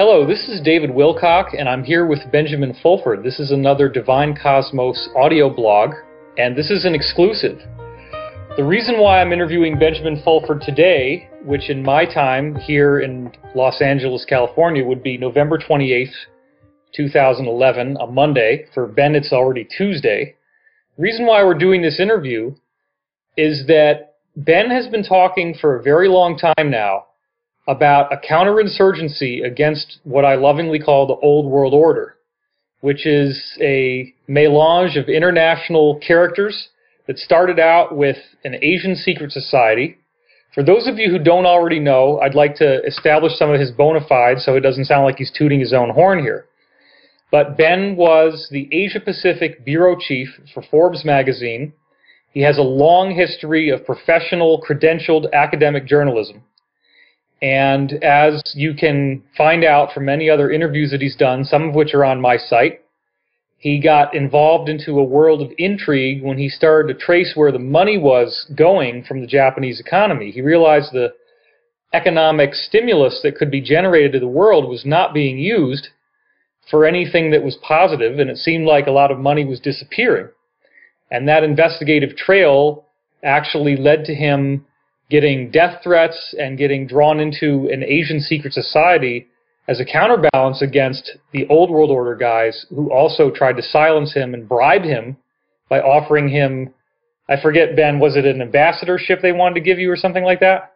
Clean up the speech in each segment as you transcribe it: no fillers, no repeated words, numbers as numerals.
Hello, this is David Wilcock, and I'm here with Benjamin Fulford. This is another Divine Cosmos audio blog, and this is an exclusive. The reason why I'm interviewing Benjamin Fulford today, which in my time here in Los Angeles, California, would be November 28th, 2011, a Monday. For Ben, it's already Tuesday. The reason why we're doing this interview is that Ben has been talking for a very long time now about a counterinsurgency against what I lovingly call the Old World Order, which is a melange of international characters that started out with an Asian secret society. For those of you who don't already know, I'd like to establish some of his bona fides so it doesn't sound like he's tooting his own horn here. But Ben was the Asia-Pacific bureau chief for Forbes magazine. He has a long history of professional, credentialed academic journalism. And as you can find out from many other interviews that he's done, some of which are on my site, he got involved into a world of intrigue when he started to trace where the money was going from the Japanese economy. He realized the economic stimulus that could be generated to the world was not being used for anything that was positive, and it seemed like a lot of money was disappearing. And that investigative trail actually led to him getting death threats and getting drawn into an Asian secret society as a counterbalance against the Old World Order guys who also tried to silence him and bribe him by offering him, I forget, Ben, was it an ambassadorship they wanted to give you or something like that?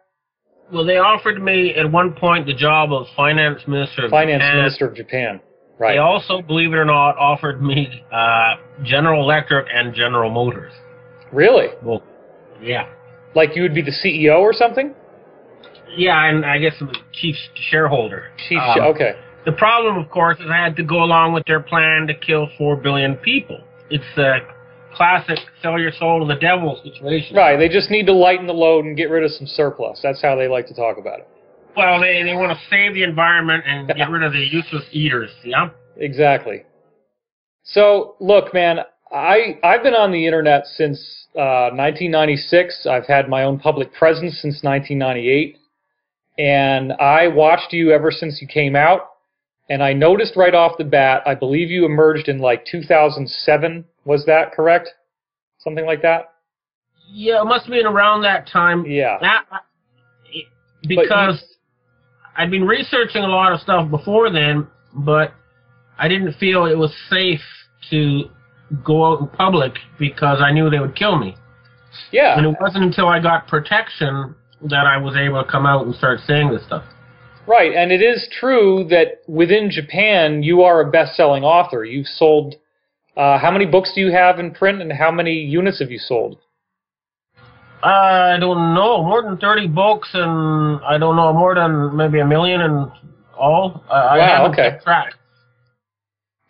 Well, they offered me at one point the job of finance minister of Japan. Finance minister of Japan, right. They also, believe it or not, offered me General Electric and General Motors. Really? Well, yeah. Like you would be the CEO or something? Yeah, and I guess I'm the chief shareholder. Okay. The problem, of course, is I had to go along with their plan to kill 4 billion people. It's a classic sell your soul to the devil situation. Right, they just need to lighten the load and get rid of some surplus. That's how they like to talk about it. Well, they want to save the environment and get rid of the useless eaters, yeah? Exactly. So, look, man, I've been on the internet since 1996. I've had my own public presence since 1998. And I watched you ever since you came out. And I noticed right off the bat, I believe you emerged in like 2007. Was that correct? Something like that? Yeah, it must have been around that time. Yeah. Because I'd been researching a lot of stuff before then, but I didn't feel it was safe to go out in public because I knew they would kill me. Yeah. And it wasn't until I got protection that I was able to come out and start saying this stuff. Right, and it is true that within Japan, you are a best-selling author. You've sold, how many books do you have in print, and how many units have you sold? I don't know, more than 30 books, and I don't know, more than maybe 1 million in all. I haven't kept track.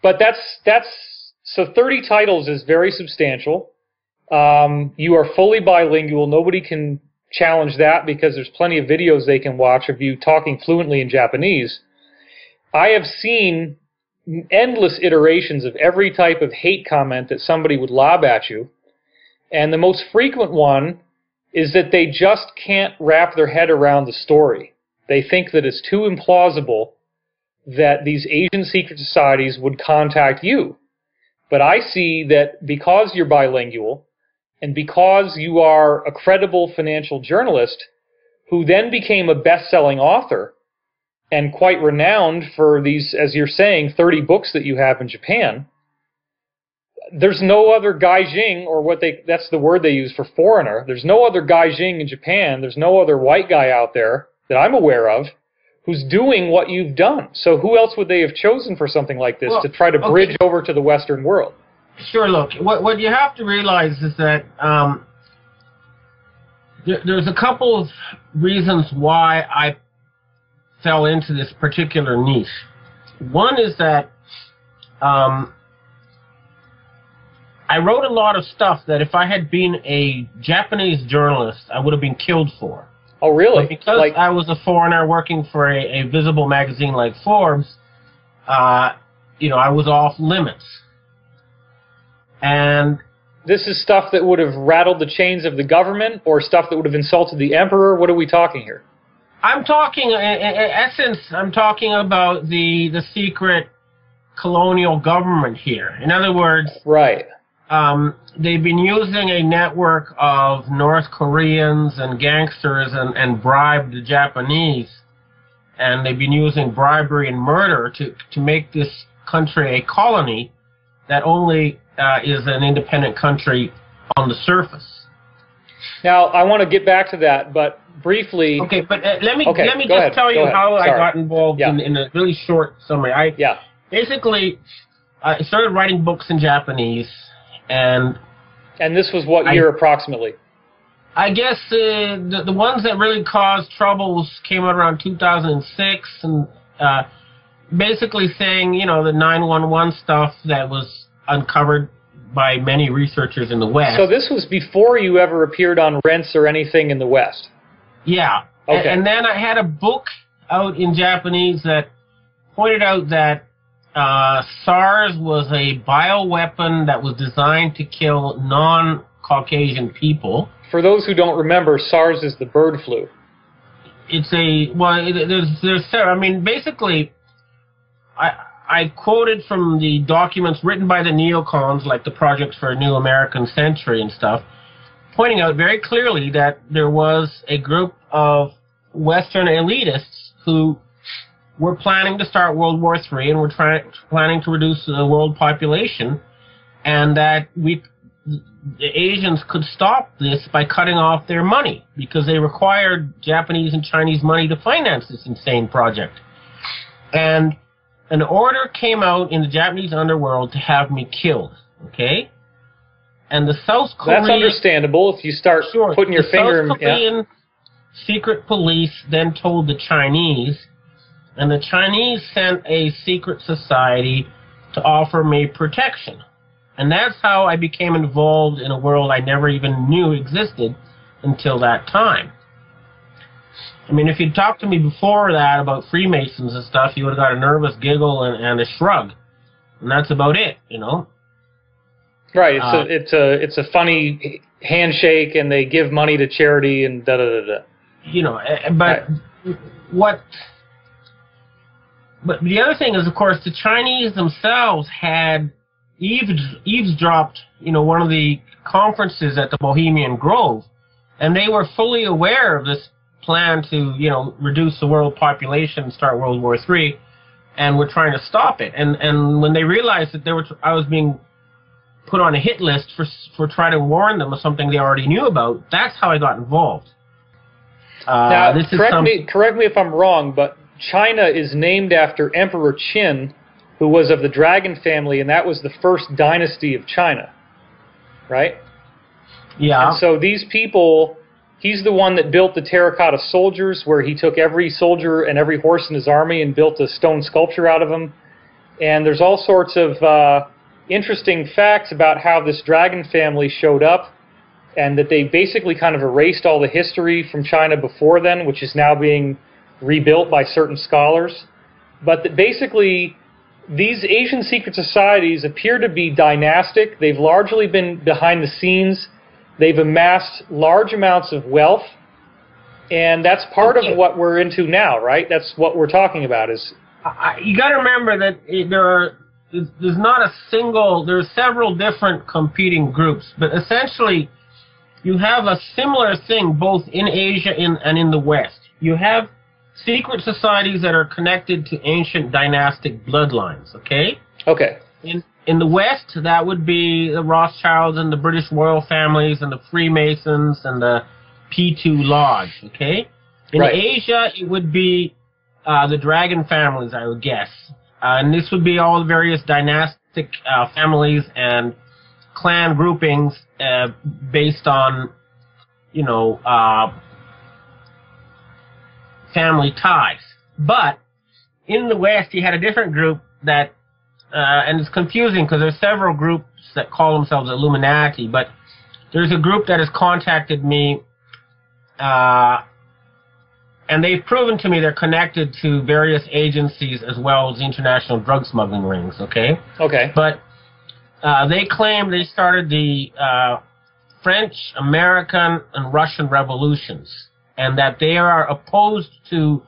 But so 30 titles is very substantial. You are fully bilingual. Nobody can challenge that because there's plenty of videos they can watch of you talking fluently in Japanese. I have seen endless iterations of every type of hate comment that somebody would lob at you. And the most frequent one is that they just can't wrap their head around the story. They think that it's too implausible that these Asian secret societies would contact you. But I see that because you're bilingual, and because you are a credible financial journalist who then became a best-selling author and quite renowned for these, as you're saying, 30 books that you have in Japan, there's no other gaijin, or that's the word they use for foreigner. There's no other gaijin in Japan. There's no other white guy out there that I'm aware of who's doing what you've done. So who else would they have chosen for something like this to try to bridge over to the Western world? Sure, look, what you have to realize is that there's a couple of reasons why I fell into this particular niche. One is that I wrote a lot of stuff that if I had been a Japanese journalist, I would have been killed for. Oh, really? But because I was a foreigner working for a visible magazine like Forbes, I was off limits. And this is stuff that would have rattled the chains of the government, or stuff that would have insulted the emperor? What are we talking here? I'm talking, in essence, I'm talking about the secret colonial government here. In other words, right. They've been using a network of North Koreans and gangsters and bribed the Japanese, and they've been using bribery and murder to make this country a colony that only is an independent country on the surface. Now, I want to get back to that, but briefly... Okay, but let me just tell you how I got involved in a really short summary. Basically, I started writing books in Japanese, and this was what year approximately? I guess the ones that really caused troubles came out around 2006, and basically saying, you know, the 911 stuff that was uncovered by many researchers in the West. So this was before you ever appeared on Rents or anything in the West? Yeah. Okay. And then I had a book out in Japanese that pointed out that SARS was a bioweapon that was designed to kill non-Caucasian people. For those who don't remember, SARS is the bird flu. It's there's I mean, basically, I quoted from the documents written by the neocons, like the Project for a New American Century and stuff, pointing out very clearly that there was a group of Western elitists who were planning to start World War III and were planning to reduce the world population, and that the Asians could stop this by cutting off their money, because they required Japanese and Chinese money to finance this insane project. And an order came out in the Japanese underworld to have me killed, okay? And the South Korean... That's understandable if you start putting your finger in... The South Korean secret police then told the Chinese, and the Chinese sent a secret society to offer me protection. And that's how I became involved in a world I never even knew existed until that time. I mean, if you'd talked to me before that about Freemasons and stuff, you would have got a nervous giggle and a shrug. And that's about it, you know? Right. It's a funny handshake, and they give money to charity and da-da-da-da. You know, but But the other thing is, of course, the Chinese themselves had eavesdropped, you know, one of the conferences at the Bohemian Grove, and they were fully aware of this plan to, you know, reduce the world population and start World War III, and were trying to stop it. And when they realized that I was being put on a hit list for trying to warn them of something they already knew about, that's how I got involved. Now, correct me if I'm wrong, but China is named after Emperor Qin, who was of the Dragon family, and that was the first dynasty of China, right? Yeah. And so these people, he's the one that built the terracotta soldiers, where he took every soldier and every horse in his army and built a stone sculpture out of them. And there's all sorts of interesting facts about how this Dragon family showed up, and that they basically kind of erased all the history from China before then, which is now being rebuilt by certain scholars. But that basically these Asian secret societies appear to be dynastic. They've largely been behind the scenes. They've amassed large amounts of wealth, and that's part of what we're into now, right? That's what we're talking about. Is you got to remember that there's not a single. There are several different competing groups, but essentially you have a similar thing both in Asia and in the West. You have secret societies that are connected to ancient dynastic bloodlines, okay? Okay. In the West, that would be the Rothschilds and the British royal families and the Freemasons and the P2 Lodge, okay? In Asia, it would be the Dragon families, I would guess. And this would be all the various dynastic families and clan groupings based on, you know, family ties. But in the West, you had a different group that, and it's confusing because there's several groups that call themselves Illuminati, but there's a group that has contacted me, and they've proven to me they're connected to various agencies as well as international drug smuggling rings, okay? Okay. But they claim they started the French, American, and Russian revolutions. and that they are opposed to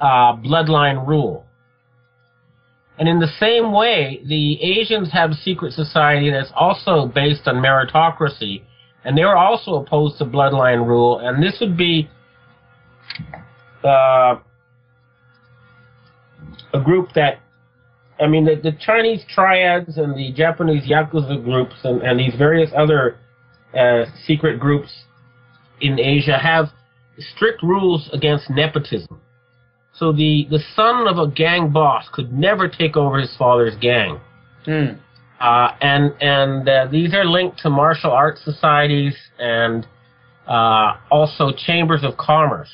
bloodline rule. And in the same way, the Asians have a secret society that's also based on meritocracy, and they are also opposed to bloodline rule. And this would be a group that, I mean, the Chinese triads and the Japanese Yakuza groups and these various other secret groups in Asia have strict rules against nepotism. So the son of a gang boss could never take over his father's gang. And these are linked to martial arts societies and also chambers of commerce.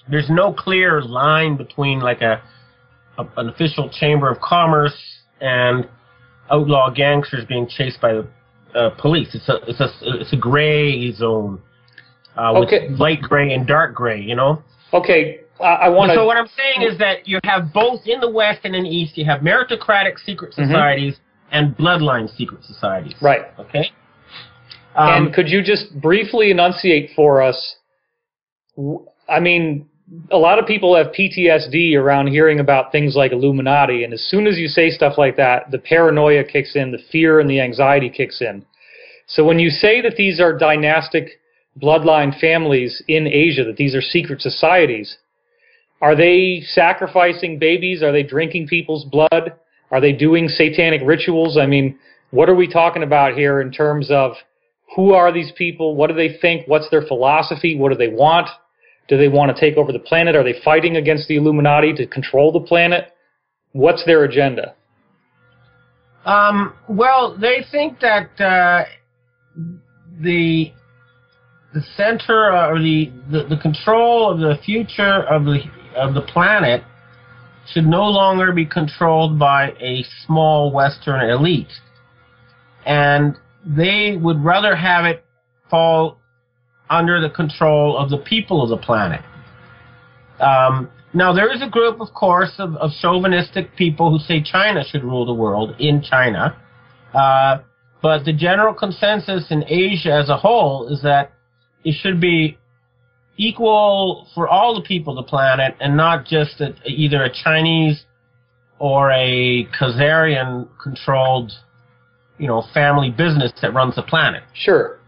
There's no clear line between like an official chamber of commerce and outlaw gangsters being chased by the police. It's a gray zone, with light gray and dark gray. You know. Okay. I want to. So what I'm saying is that you have both in the West and in the East. You have meritocratic secret societies and bloodline secret societies. Right. Okay. And could you just briefly enunciate for us? I mean, a lot of people have PTSD around hearing about things like Illuminati, and as soon as you say stuff like that, the paranoia kicks in, the fear and the anxiety kicks in. So when you say that these are dynastic bloodline families in Asia, that these are secret societies, are they sacrificing babies? Are they drinking people's blood? Are they doing satanic rituals? I mean, what are we talking about here in terms of who are these people? What do they think? What's their philosophy? What do they want? Do they want to take over the planet? Are they fighting against the Illuminati to control the planet? What's their agenda? Well, they think that the center or the control of the future of the planet should no longer be controlled by a small Western elite, and they would rather have it fall under the control of the people of the planet. Now, there is a group, of course, of chauvinistic people who say China should rule the world in China, but the general consensus in Asia as a whole is that it should be equal for all the people of the planet, and not just either a Chinese or a Khazarian-controlled, family business that runs the planet. Sure.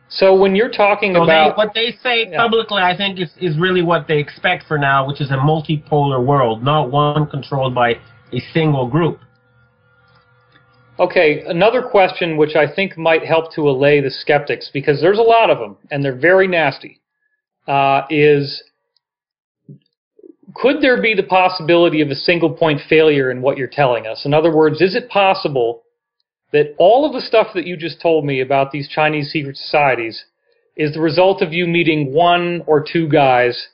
So when you're talking about... what they say publicly, I think, is really what they expect for now, which is a multipolar world, not one controlled by a single group. Okay, another question which I think might help to allay the skeptics, because there's a lot of them, and they're very nasty, is could there be the possibility of a single-point failure in what you're telling us? In other words, is it possible that all of the stuff that you just told me about these Chinese secret societies is the result of you meeting one or two guys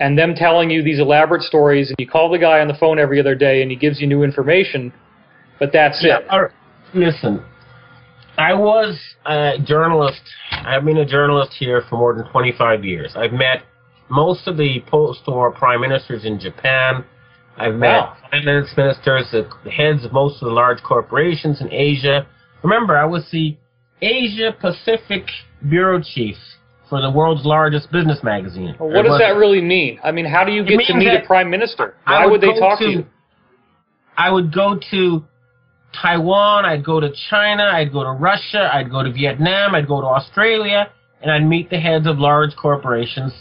and them telling you these elaborate stories, and you call the guy on the phone every other day and he gives you new information, but that's it? Listen, I was a journalist. I've been a journalist here for more than 25 years. I've met most of the post-war prime ministers in Japan. I've met finance ministers, the heads of most of the large corporations in Asia. Remember, I was the Asia Pacific bureau chief for the world's largest business magazine. Well, what does that really mean? I mean, how do you get to meet a prime minister? Why would they talk to you? I would go to Taiwan, I'd go to China, I'd go to Russia, I'd go to Vietnam, I'd go to Australia, and I'd meet the heads of large corporations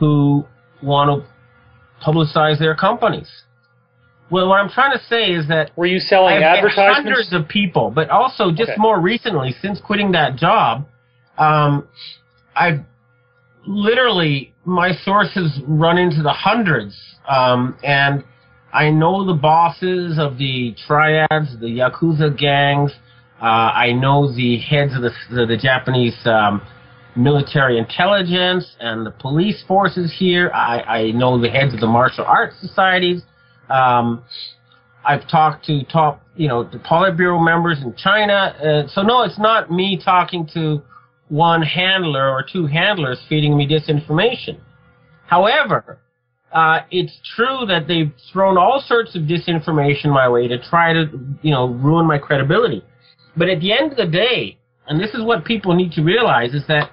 who want to publicize their companies. Well, what I'm trying to say is that... Were you selling advertisements? Hundreds of people, but also just more recently, since quitting that job, I've literally, my sources run into the hundreds, and I know the bosses of the triads, the Yakuza gangs. I know the heads of the Japanese military intelligence and the police forces here. I know the heads of the martial arts societies. I've talked to the Politburo members in China. So no, it's not me talking to one handler or two handlers feeding me disinformation. However, it's true that they've thrown all sorts of disinformation my way to try to, ruin my credibility. But at the end of the day, and this is what people need to realize, is that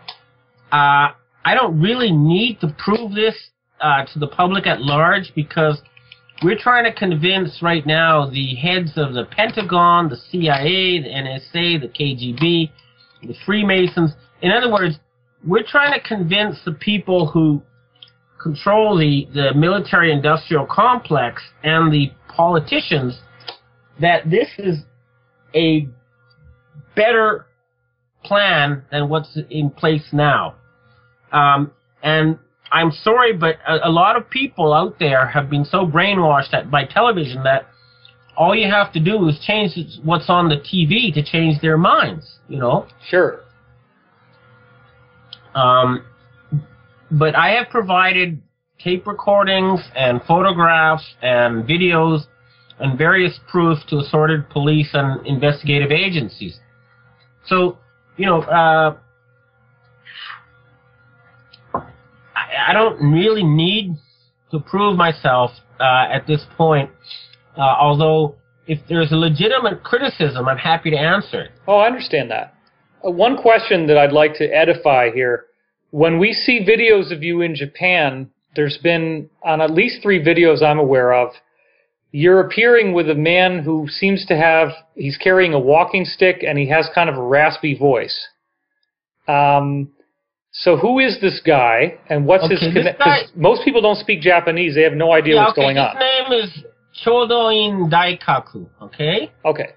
I don't really need to prove this to the public at large, because we're trying to convince right now the heads of the Pentagon, the CIA, the NSA, the KGB, the Freemasons. In other words, we're trying to convince the people who control the military-industrial complex and the politicians that this is a better plan than what's in place now. And I'm sorry, but a lot of people out there have been so brainwashed by television that all you have to do is change what's on the TV to change their minds, you know? Sure. But I have provided tape recordings and photographs and videos and various proof to assorted police and investigative agencies. So, you know, I don't really need to prove myself at this point, although if there's a legitimate criticism, I'm happy to answer it. Oh, I understand that. One question that I'd like to edify here. When we see videos of you in Japan, there's been, on at least 3 videos I'm aware of, you're appearing with a man who seems to have, he's carrying a walking stick and he has kind of a raspy voice. So who is this guy, and what's his connection? Most people don't speak Japanese. They have no idea what's going on. His name is Chodoin Daikaku, okay? Okay.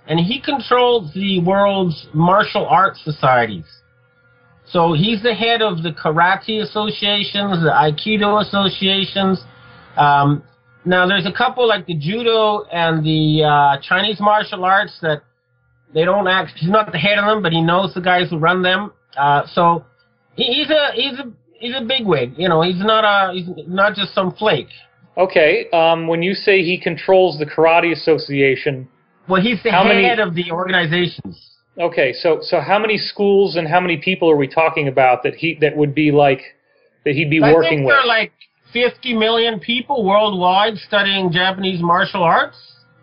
And he controls the world's martial arts societies. So he's the head of the karate associations, the aikido associations. Now there's a couple like the judo and the Chinese martial arts that they don't actually, he's not the head of them, but he knows the guys who run them. So he's a bigwig. You know, he's not just some flake. Okay. When you say he controls the karate association, well, he's the head of the organizations. Okay, so how many schools and how many people are we talking about that he'd be working with? I think there are like 50 million people worldwide studying Japanese martial arts.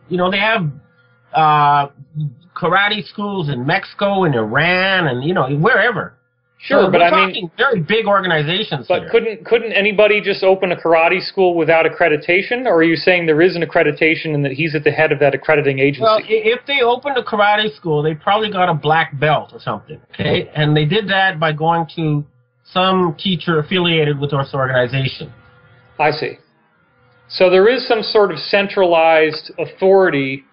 You know, they have karate schools in Mexico and Iran and, you know, wherever. Sure, so but I mean, very big organizations. But here. couldn't anybody just open a karate school without accreditation, or are you saying there is an accreditation and that he's at the head of that accrediting agency? Well, if they opened a karate school, they probably got a black belt or something. Okay, and they did that by going to some teacher affiliated with this organization. I see. So there is some sort of centralized authority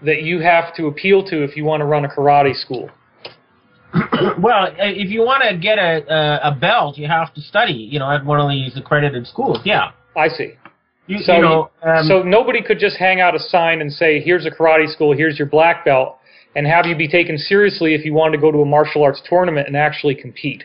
that you have to appeal to if you want to run a karate school. Well, if you want to get a belt, you have to study, you know, at one of these accredited schools. Yeah. I see. So nobody could just hang out a sign and say, here's a karate school, here's your black belt, and have you be taken seriously if you wanted to go to a martial arts tournament and actually compete.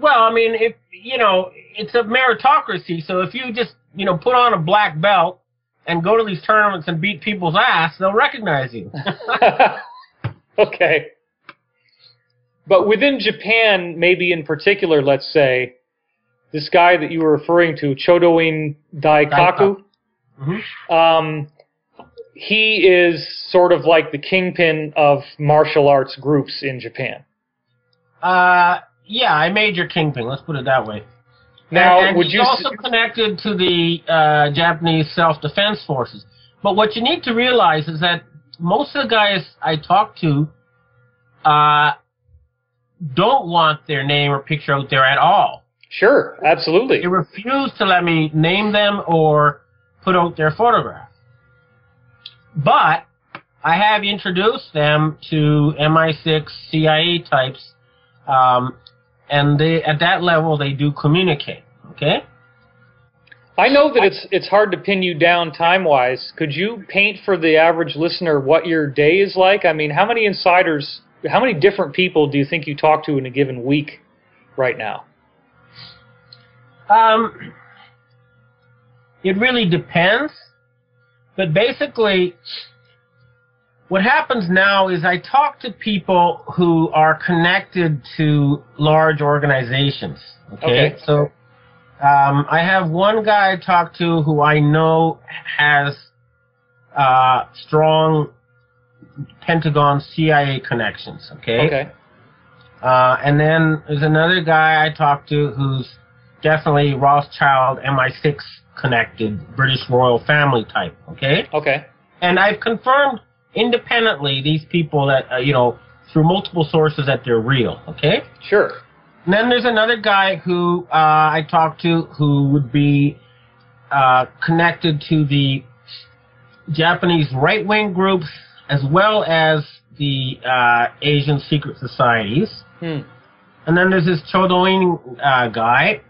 Well, I mean, if you know, it's a meritocracy, so if you just, you know, put on a black belt and go to these tournaments and beat people's ass, they'll recognize you. Okay. But within Japan, maybe in particular, let's say, this guy that you were referring to, Chodoin Daikaku, he is sort of like the kingpin of martial arts groups in Japan. Yeah, a major kingpin, let's put it that way. Now, and he's also connected to the Japanese self-defense forces. But what you need to realize is that most of the guys I talk to don't want their name or picture out there at all. Sure, absolutely. They refuse to let me name them or put out their photograph. But I have introduced them to MI6 CIA types, and at that level they do communicate, okay? I know that it's hard to pin you down time-wise. Could you paint for the average listener what your day is like? I mean, how many insiders, how many different people do you think you talk to in a given week right now? It really depends. But basically, what happens now is I talk to people who are connected to large organizations. Okay. So I have one guy I talk to who I know has strong Pentagon CIA connections. Okay. And then there's another guy I talked to who's definitely Rothschild MI6 connected, British royal family type, okay? Okay. And I've confirmed independently these people that, through multiple sources that they're real, okay? Sure. And then there's another guy who I talked to who would be connected to the Japanese right-wing groups as well as the Asian secret societies. And then there's this Chodoin guy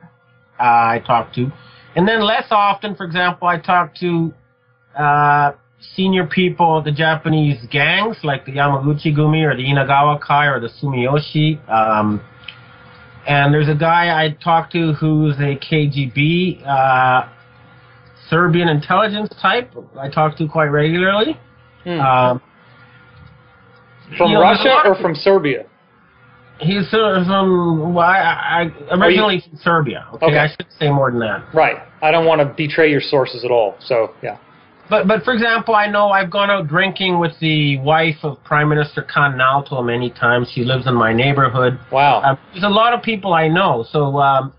I talked to. And then less often, for example, I talked to senior people of the Japanese gangs, like the Yamaguchi-gumi or the Inagawa-kai or the Sumiyoshi. And there's a guy I talked to who's a KGB Serbian intelligence type I talk to quite regularly. From Russia or from Serbia? He's from, originally from Serbia. Okay, I should say more than that. Right. I don't want to betray your sources at all, so, yeah. But for example, I know I've gone out drinking with the wife of Prime Minister Kan Naoto many times. She lives in my neighborhood. Wow. There's a lot of people I know. So,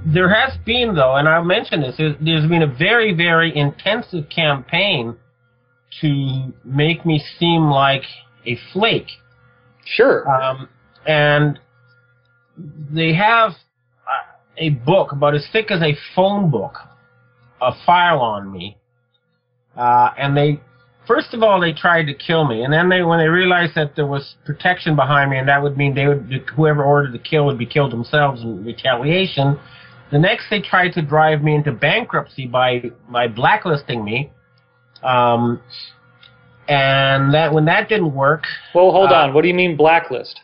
there has been, though, and I'll mention this, there's been a very, very intensive campaign to make me seem like a flake. Sure. And they have a book about as thick as a phone book, a file on me. And they, first of all, they tried to kill me. And then when they realized that there was protection behind me, and that would mean whoever ordered the kill would be killed themselves in retaliation, the next they tried to drive me into bankruptcy by blacklisting me. And when that didn't work... Well, hold on. What do you mean blacklist?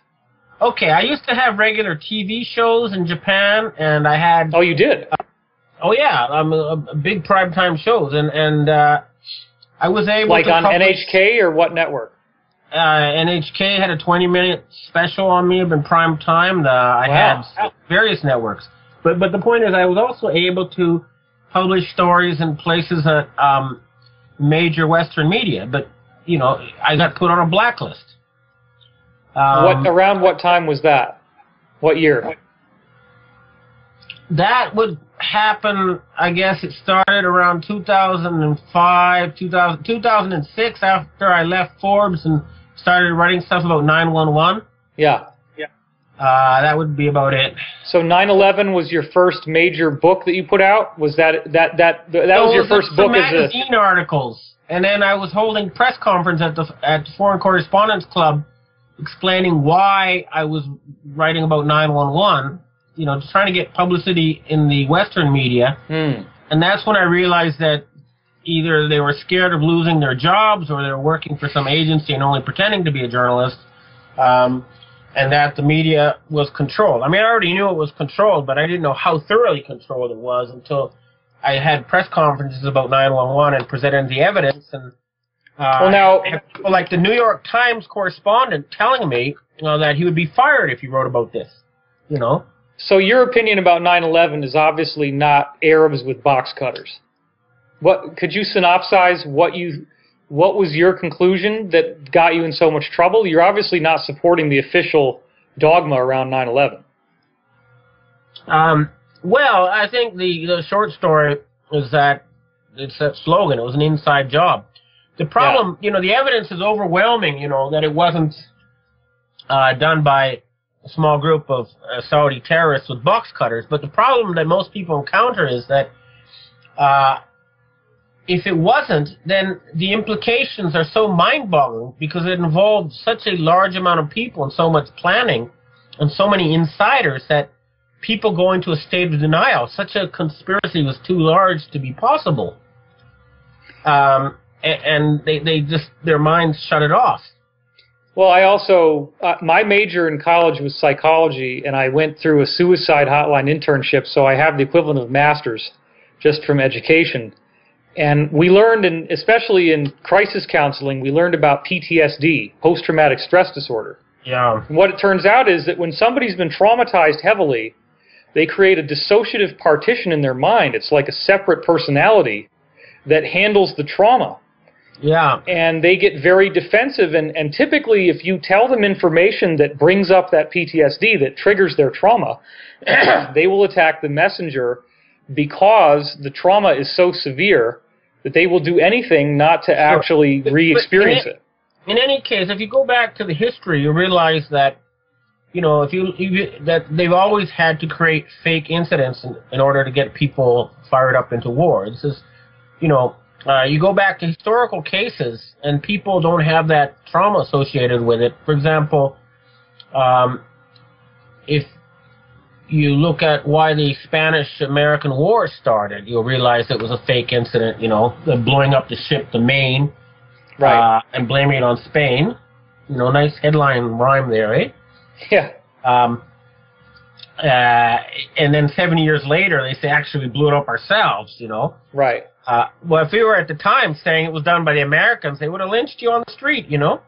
Okay, I used to have regular TV shows in Japan, and I had... Oh, you did? Oh, yeah. A big primetime shows, and I was able to... Like on publish, NHK or what network? NHK had a 20-minute special on me in prime time. I had various networks. But the point is, I was also able to publish stories in places that major Western media, but I got put on a blacklist. Around what time was that? What year? That would happen, I guess it started around 2005, 2006, after I left Forbes and started writing stuff about 9/11. Yeah. That would be about it. So 9/11 was your first major book that you put out? Was that was your first book as a magazine articles? And then I was holding press conference at the Foreign Correspondents Club, explaining why I was writing about 9/11. Just trying to get publicity in the Western media. And that's when I realized that either they were scared of losing their jobs, or they were working for some agency and only pretending to be a journalist. And that the media was controlled. I mean, I already knew it was controlled, but I didn't know how thoroughly controlled it was until I had press conferences about 9/11 and presented the evidence. And well, now, I have people like the New York Times correspondent telling me that he would be fired if he wrote about this. So your opinion about 9/11 is obviously not Arabs with box cutters. Could you synopsize what was your conclusion that got you in so much trouble? You're obviously not supporting the official dogma around 9/11. Well, I think the short story is that it's that slogan. It was an inside job. The problem, the evidence is overwhelming, that it wasn't done by a small group of Saudi terrorists with box cutters. But the problem that most people encounter is that if it wasn't, then the implications are so mind-boggling because it involved such a large amount of people and so much planning and so many insiders that people go into a state of denial. Such a conspiracy was too large to be possible. And they just, their minds shut it off. Well, I also, my major in college was psychology, and I went through a suicide hotline internship, so I have the equivalent of master's just from education. And we learned, especially in crisis counseling, we learned about PTSD, post-traumatic stress disorder. Yeah. And what it turns out is that when somebody's been traumatized heavily, they create a dissociative partition in their mind. It's like a separate personality that handles the trauma. Yeah. And they get very defensive, and typically if you tell them information that brings up that PTSD, that triggers their trauma, they will attack the messenger because the trauma is so severe that they will do anything not to actually re-experience it. In any case, if you go back to the history, you realize that, you know, that they've always had to create fake incidents in order to get people fired up into war. This is, you know, you go back to historical cases, and people don't have that trauma associated with it. For example, if you look at why the Spanish-American War started, you'll realize it was a fake incident, you know, the blowing up the ship, the Maine, right, and blaming it on Spain. You know, nice headline rhyme there, eh? Yeah. And then 7 years later, they say, actually, we blew it up ourselves, you know? Right. Well, if we were at the time saying it was done by the Americans, they would have lynched you on the street, you know?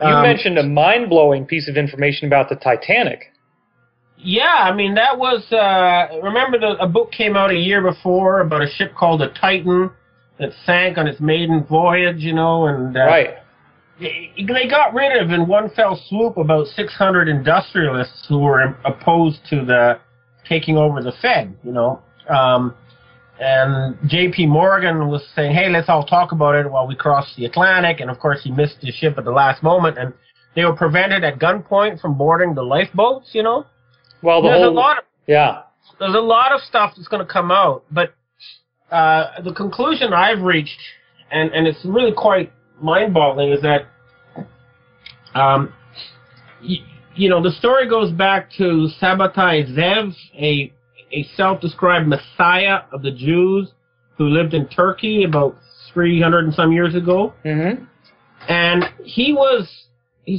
You mentioned a mind-blowing piece of information about the Titanic. Yeah, I mean, that was, remember a book came out a year before about a ship called the Titan that sank on its maiden voyage, you know, and right. They got rid of, in one fell swoop, about 600 industrialists who were opposed to the taking over the Fed, you know. And J.P. Morgan was saying, hey, let's all talk about it while we cross the Atlantic. And, of course, he missed his ship at the last moment. And they were prevented at gunpoint from boarding the lifeboats, you know. Well, there's a lot of stuff that's going to come out. But the conclusion I've reached, and it's really quite mind-boggling, is that, you know, the story goes back to Sabbatai Zev, a self-described messiah of the Jews who lived in Turkey about 300 and some years ago. Mm-hmm. And he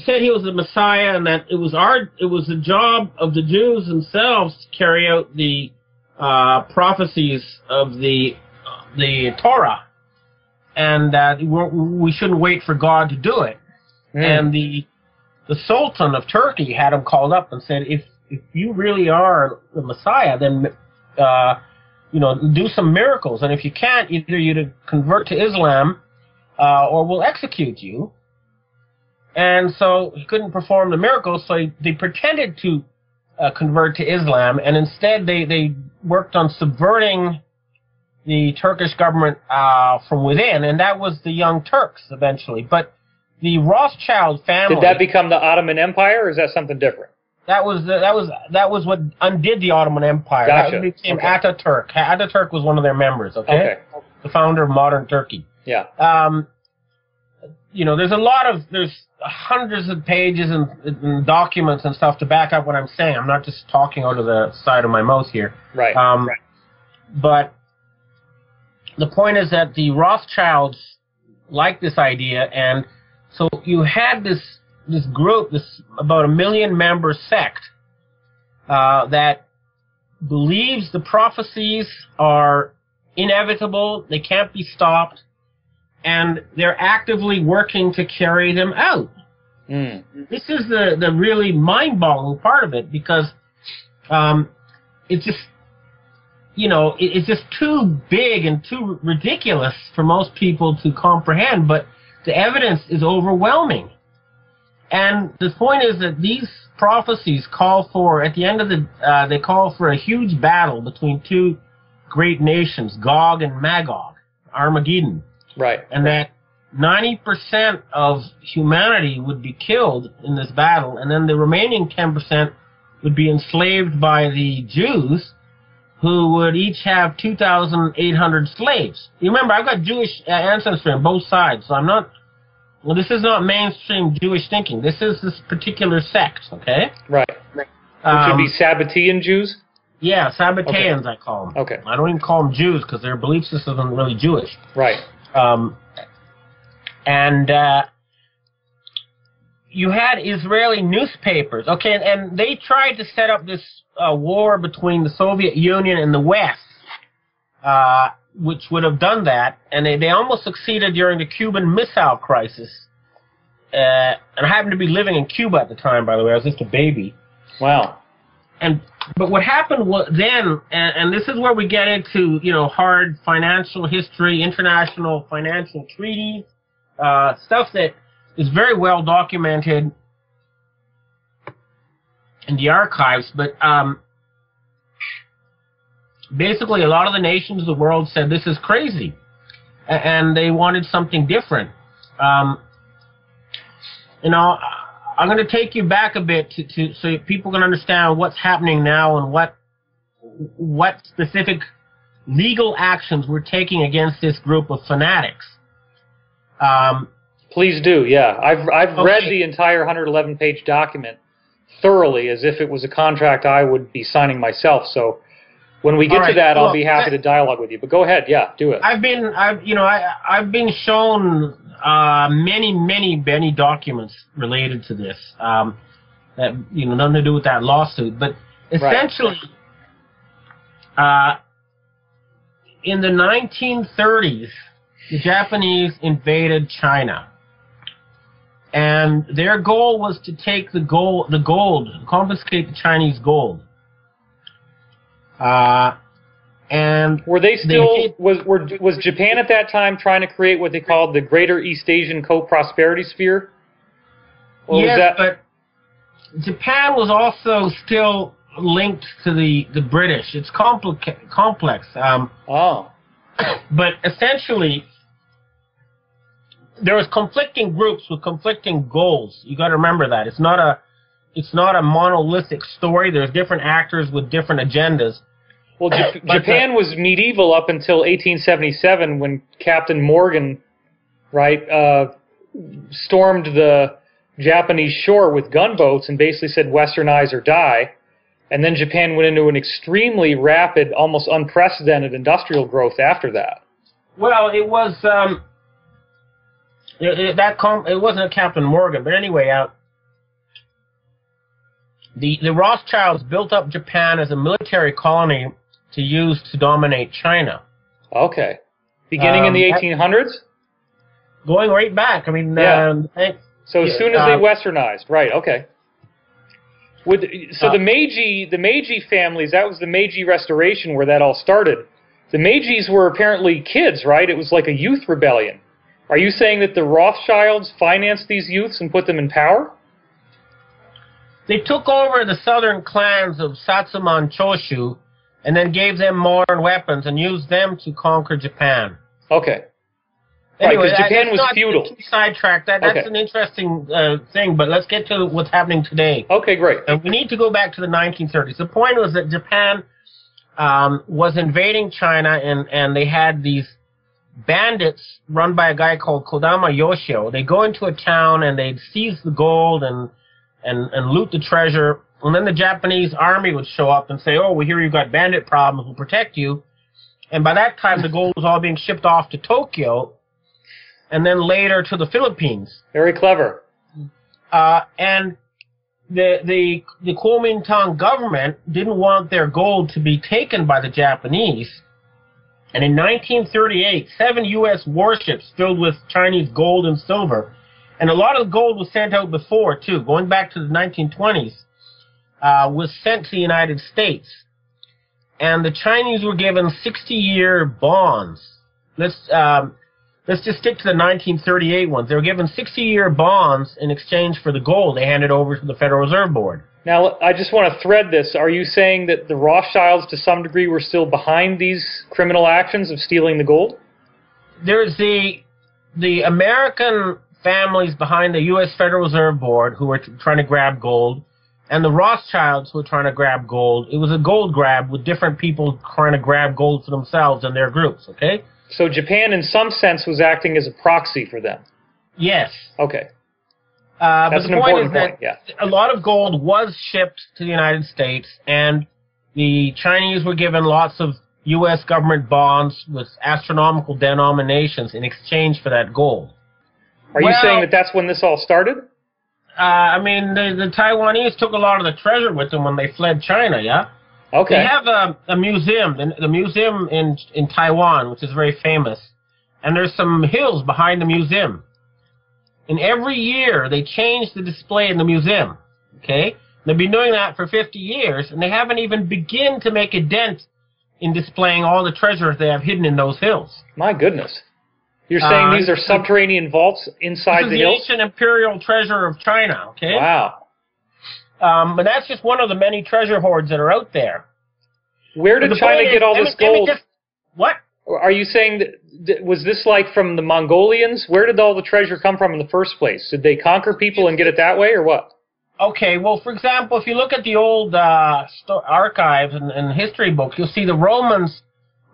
said he was the messiah, and that it was the job of the Jews themselves to carry out the prophecies of the Torah, and that we shouldn't wait for God to do it. And the Sultan of Turkey had him called up and said, if you really are the Messiah, then you know, do some miracles, and if you can't, either you to convert to Islam or we'll execute you. And so he couldn't perform the miracles, so they pretended to convert to Islam, and instead they worked on subverting the Turkish government from within, and that was the Young Turks eventually. But the Rothschild family— Did that become the Ottoman Empire, or is that something different? That was what undid the Ottoman Empire. Gotcha. That became Ataturk. Ataturk was one of their members. Okay. The founder of modern Turkey. Yeah. You know, there's hundreds of pages and documents and stuff to back up what I'm saying. I'm not just talking out of the side of my mouth here. Right. But the point is that the Rothschilds liked this idea, and so you had this group, this about 1 million member sect that believes the prophecies are inevitable, they can't be stopped, and they're actively working to carry them out. This is the really mind-boggling part of it, because it's just, you know, it's just too big and too ridiculous for most people to comprehend, but the evidence is overwhelming. And the point is that these prophecies call for, at the end of they call for a huge battle between two great nations, Gog and Magog, Armageddon. Right. And that 90% of humanity would be killed in this battle, and then the remaining 10% would be enslaved by the Jews, who would each have 2,800 slaves. You remember, I've got Jewish ancestry on both sides, so I'm not... Well, this is not mainstream Jewish thinking. This is this particular sect, okay? Right. Which would be Sabbatean Jews? Yeah, Sabbateans, I call them. Okay. I don't even call them Jews, because their belief system isn't really Jewish. Right. You had Israeli newspapers, okay, and they tried to set up this war between the Soviet Union and the West, which would have done that, and they almost succeeded during the Cuban Missile Crisis. And I happened to be living in Cuba at the time, by the way. I was just a baby. Wow. But what happened then, and this is where we get into, you know, hard financial history, international financial treaties, stuff that is very well documented in the archives, but basically a lot of the nations of the world said this is crazy, and they wanted something different. You know, I'm going to take you back a bit so people can understand what's happening now and what specific legal actions we're taking against this group of fanatics. Please do, yeah. I've read the entire 111-page document thoroughly, as if it was a contract I would be signing myself. So when we get to that, I'll be happy to dialogue with you. But go ahead, yeah, do it. I've been shown many documents related to this that nothing to do with that lawsuit. But essentially, in the 1930s, the Japanese invaded China, and their goal was to take the gold, confiscate the Chinese gold. And were they still was Japan at that time trying to create what they called the Greater East Asian Co-Prosperity Sphere? Yes, but Japan was also still linked to the British. It's complex. But essentially, there was conflicting groups with conflicting goals. You got to remember that it's not a monolithic story. There's different actors with different agendas. Well, Japan was medieval up until 1877 when Captain Morgan, stormed the Japanese shore with gunboats and basically said Westernize or die. And then Japan went into an extremely rapid, almost unprecedented industrial growth after that. Well, it was it wasn't a Captain Morgan, but anyway, the Rothschilds built up Japan as a military colony to use to dominate China. Okay. Beginning in the 1800s? Going right back. I mean, so as soon as they westernized, right? Okay. So the Meiji families, that was the Meiji Restoration where that all started. The Meijis were apparently kids, right? It was like a youth rebellion. Are you saying that the Rothschilds financed these youths and put them in power? They took over the southern clans of Satsuma and Choshu and then gave them modern weapons and used them to conquer Japan. Okay. Anyway, right, Japan was feudal. Sidetrack. That's an interesting thing, but let's get to what's happening today. Okay, great. And we need to go back to the 1930s. The point was that Japan was invading China, and they had these bandits run by a guy called Kodama Yoshio. They go into a town and they'd seize the gold and loot the treasure, and then the Japanese army would show up and say, "Oh, we hear you've got bandit problems. We'll protect you." And by that time, the gold was all being shipped off to Tokyo, and then later to the Philippines. Very clever. And the Kuomintang government didn't want their gold to be taken by the Japanese. And in 1938, 7 U.S. warships filled with Chinese gold and silver, and a lot of the gold was sent out before, too, going back to the 1920s, was sent to the United States. And the Chinese were given 60-year bonds. Let's just stick to the 1938 ones. They were given 60-year bonds in exchange for the gold they handed over to the Federal Reserve Board. Now, I just want to thread this. Are you saying that the Rothschilds, to some degree, were still behind these criminal actions of stealing the gold? There's the American families behind the U.S. Federal Reserve Board who were trying to grab gold, and the Rothschilds who were trying to grab gold. It was a gold grab with different people trying to grab gold for themselves and their groups, okay? So Japan, in some sense, was acting as a proxy for them? Yes. Okay. That's an important point, yeah. A lot of gold was shipped to the United States, and the Chinese were given lots of U.S. government bonds with astronomical denominations in exchange for that gold. Are you saying that that's when this all started? I mean, the Taiwanese took a lot of the treasure with them when they fled China, yeah? Okay. They have a museum, the museum in Taiwan, which is very famous, and there's some hills behind the museum. And every year, they change the display in the museum, okay? They've been doing that for 50 years, and they haven't even begun to make a dent in displaying all the treasures they have hidden in those hills. My goodness. You're saying these are subterranean vaults inside the hills? This is the ancient imperial treasure of China, okay? Wow. But that's just one of the many treasure hoards that are out there. Where did China get all this gold? What? Are you saying that, was this like from the Mongolians? Where did all the treasure come from in the first place? Did they conquer people and get it that way, or what? Okay, well, for example, if you look at the old archives and history books, you'll see the Romans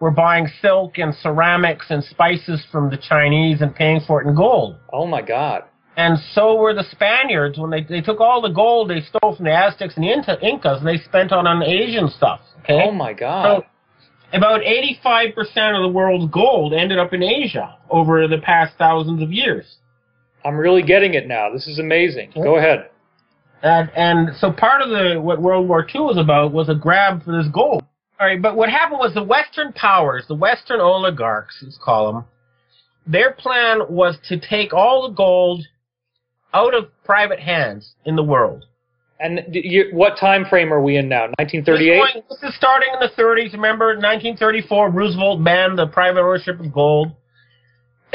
were buying silk and ceramics and spices from the Chinese and paying for it in gold. Oh, my God. And so were the Spaniards. When they took all the gold they stole from the Aztecs and the Incas, and they spent on Asian stuff. Okay? Oh, my God. So about 85% of the world's gold ended up in Asia over the past thousands of years. I'm really getting it now. This is amazing. Yeah. Go ahead. And so part of what World War II was about was a grab for this gold. All right, but what happened was the Western powers, the Western oligarchs, let's call them, their plan was to take all the gold out of private hands in the world. And what time frame are we in now? 1938? This is starting in the 30s. Remember, 1934, Roosevelt banned the private ownership of gold.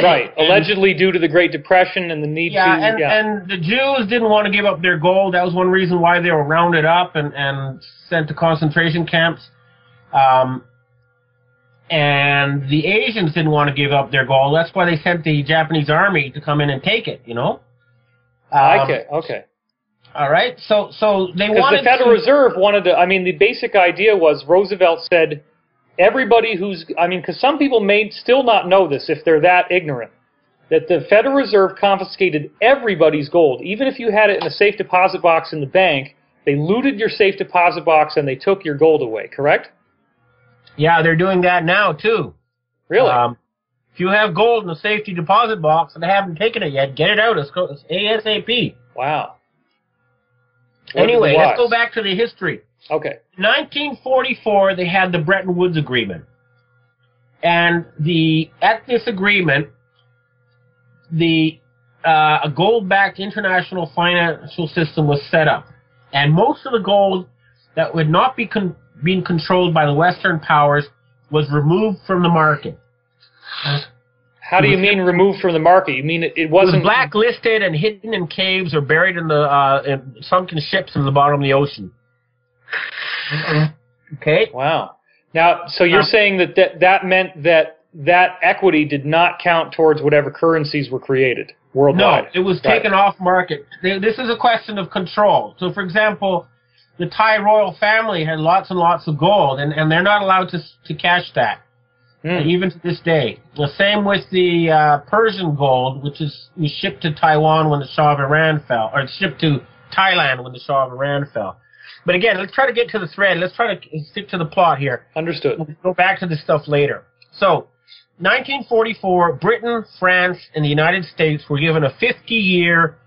Right, allegedly due to the Great Depression and the need to... And the Jews didn't want to give up their gold. That was one reason why they were rounded up and sent to concentration camps. And the Asians didn't want to give up their gold. That's why they sent the Japanese army to come in and take it, you know? Okay. All right, so they wanted to... Because the Federal Reserve wanted to... I mean, the basic idea was Roosevelt said... Everybody who's, because some people may still not know this if they're that ignorant, that the Federal Reserve confiscated everybody's gold. Even if you had it in a safe deposit box in the bank, they looted your safe deposit box and they took your gold away, correct? Yeah, they're doing that now, too. Really? If you have gold in a safety deposit box and they haven't taken it yet, get it out. It's ASAP. Wow. Anyway, let's go back to the history. Okay. 1944, they had the Bretton Woods Agreement. And at this agreement, a gold-backed international financial system was set up. And most of the gold that would not be being controlled by the Western powers was removed from the market. How do you mean removed from the market? You mean it wasn't... It was blacklisted and hidden in caves or buried in in sunken ships in the bottom of the ocean. Okay. Wow. Now, so you're saying that meant that equity did not count towards whatever currencies were created worldwide? No, it was taken off market. This is a question of control. So, for example, the Thai royal family had lots and lots of gold, and they're not allowed to cash that, even to this day. The same with the Persian gold, which was shipped to Taiwan when the Shah of Iran fell, or shipped to Thailand when the Shah of Iran fell. But again, let's try to get to the thread. Let's try to stick to the plot here. Understood. We'll go back to this stuff later. So, 1944, Britain, France, and the United States were given a 50-year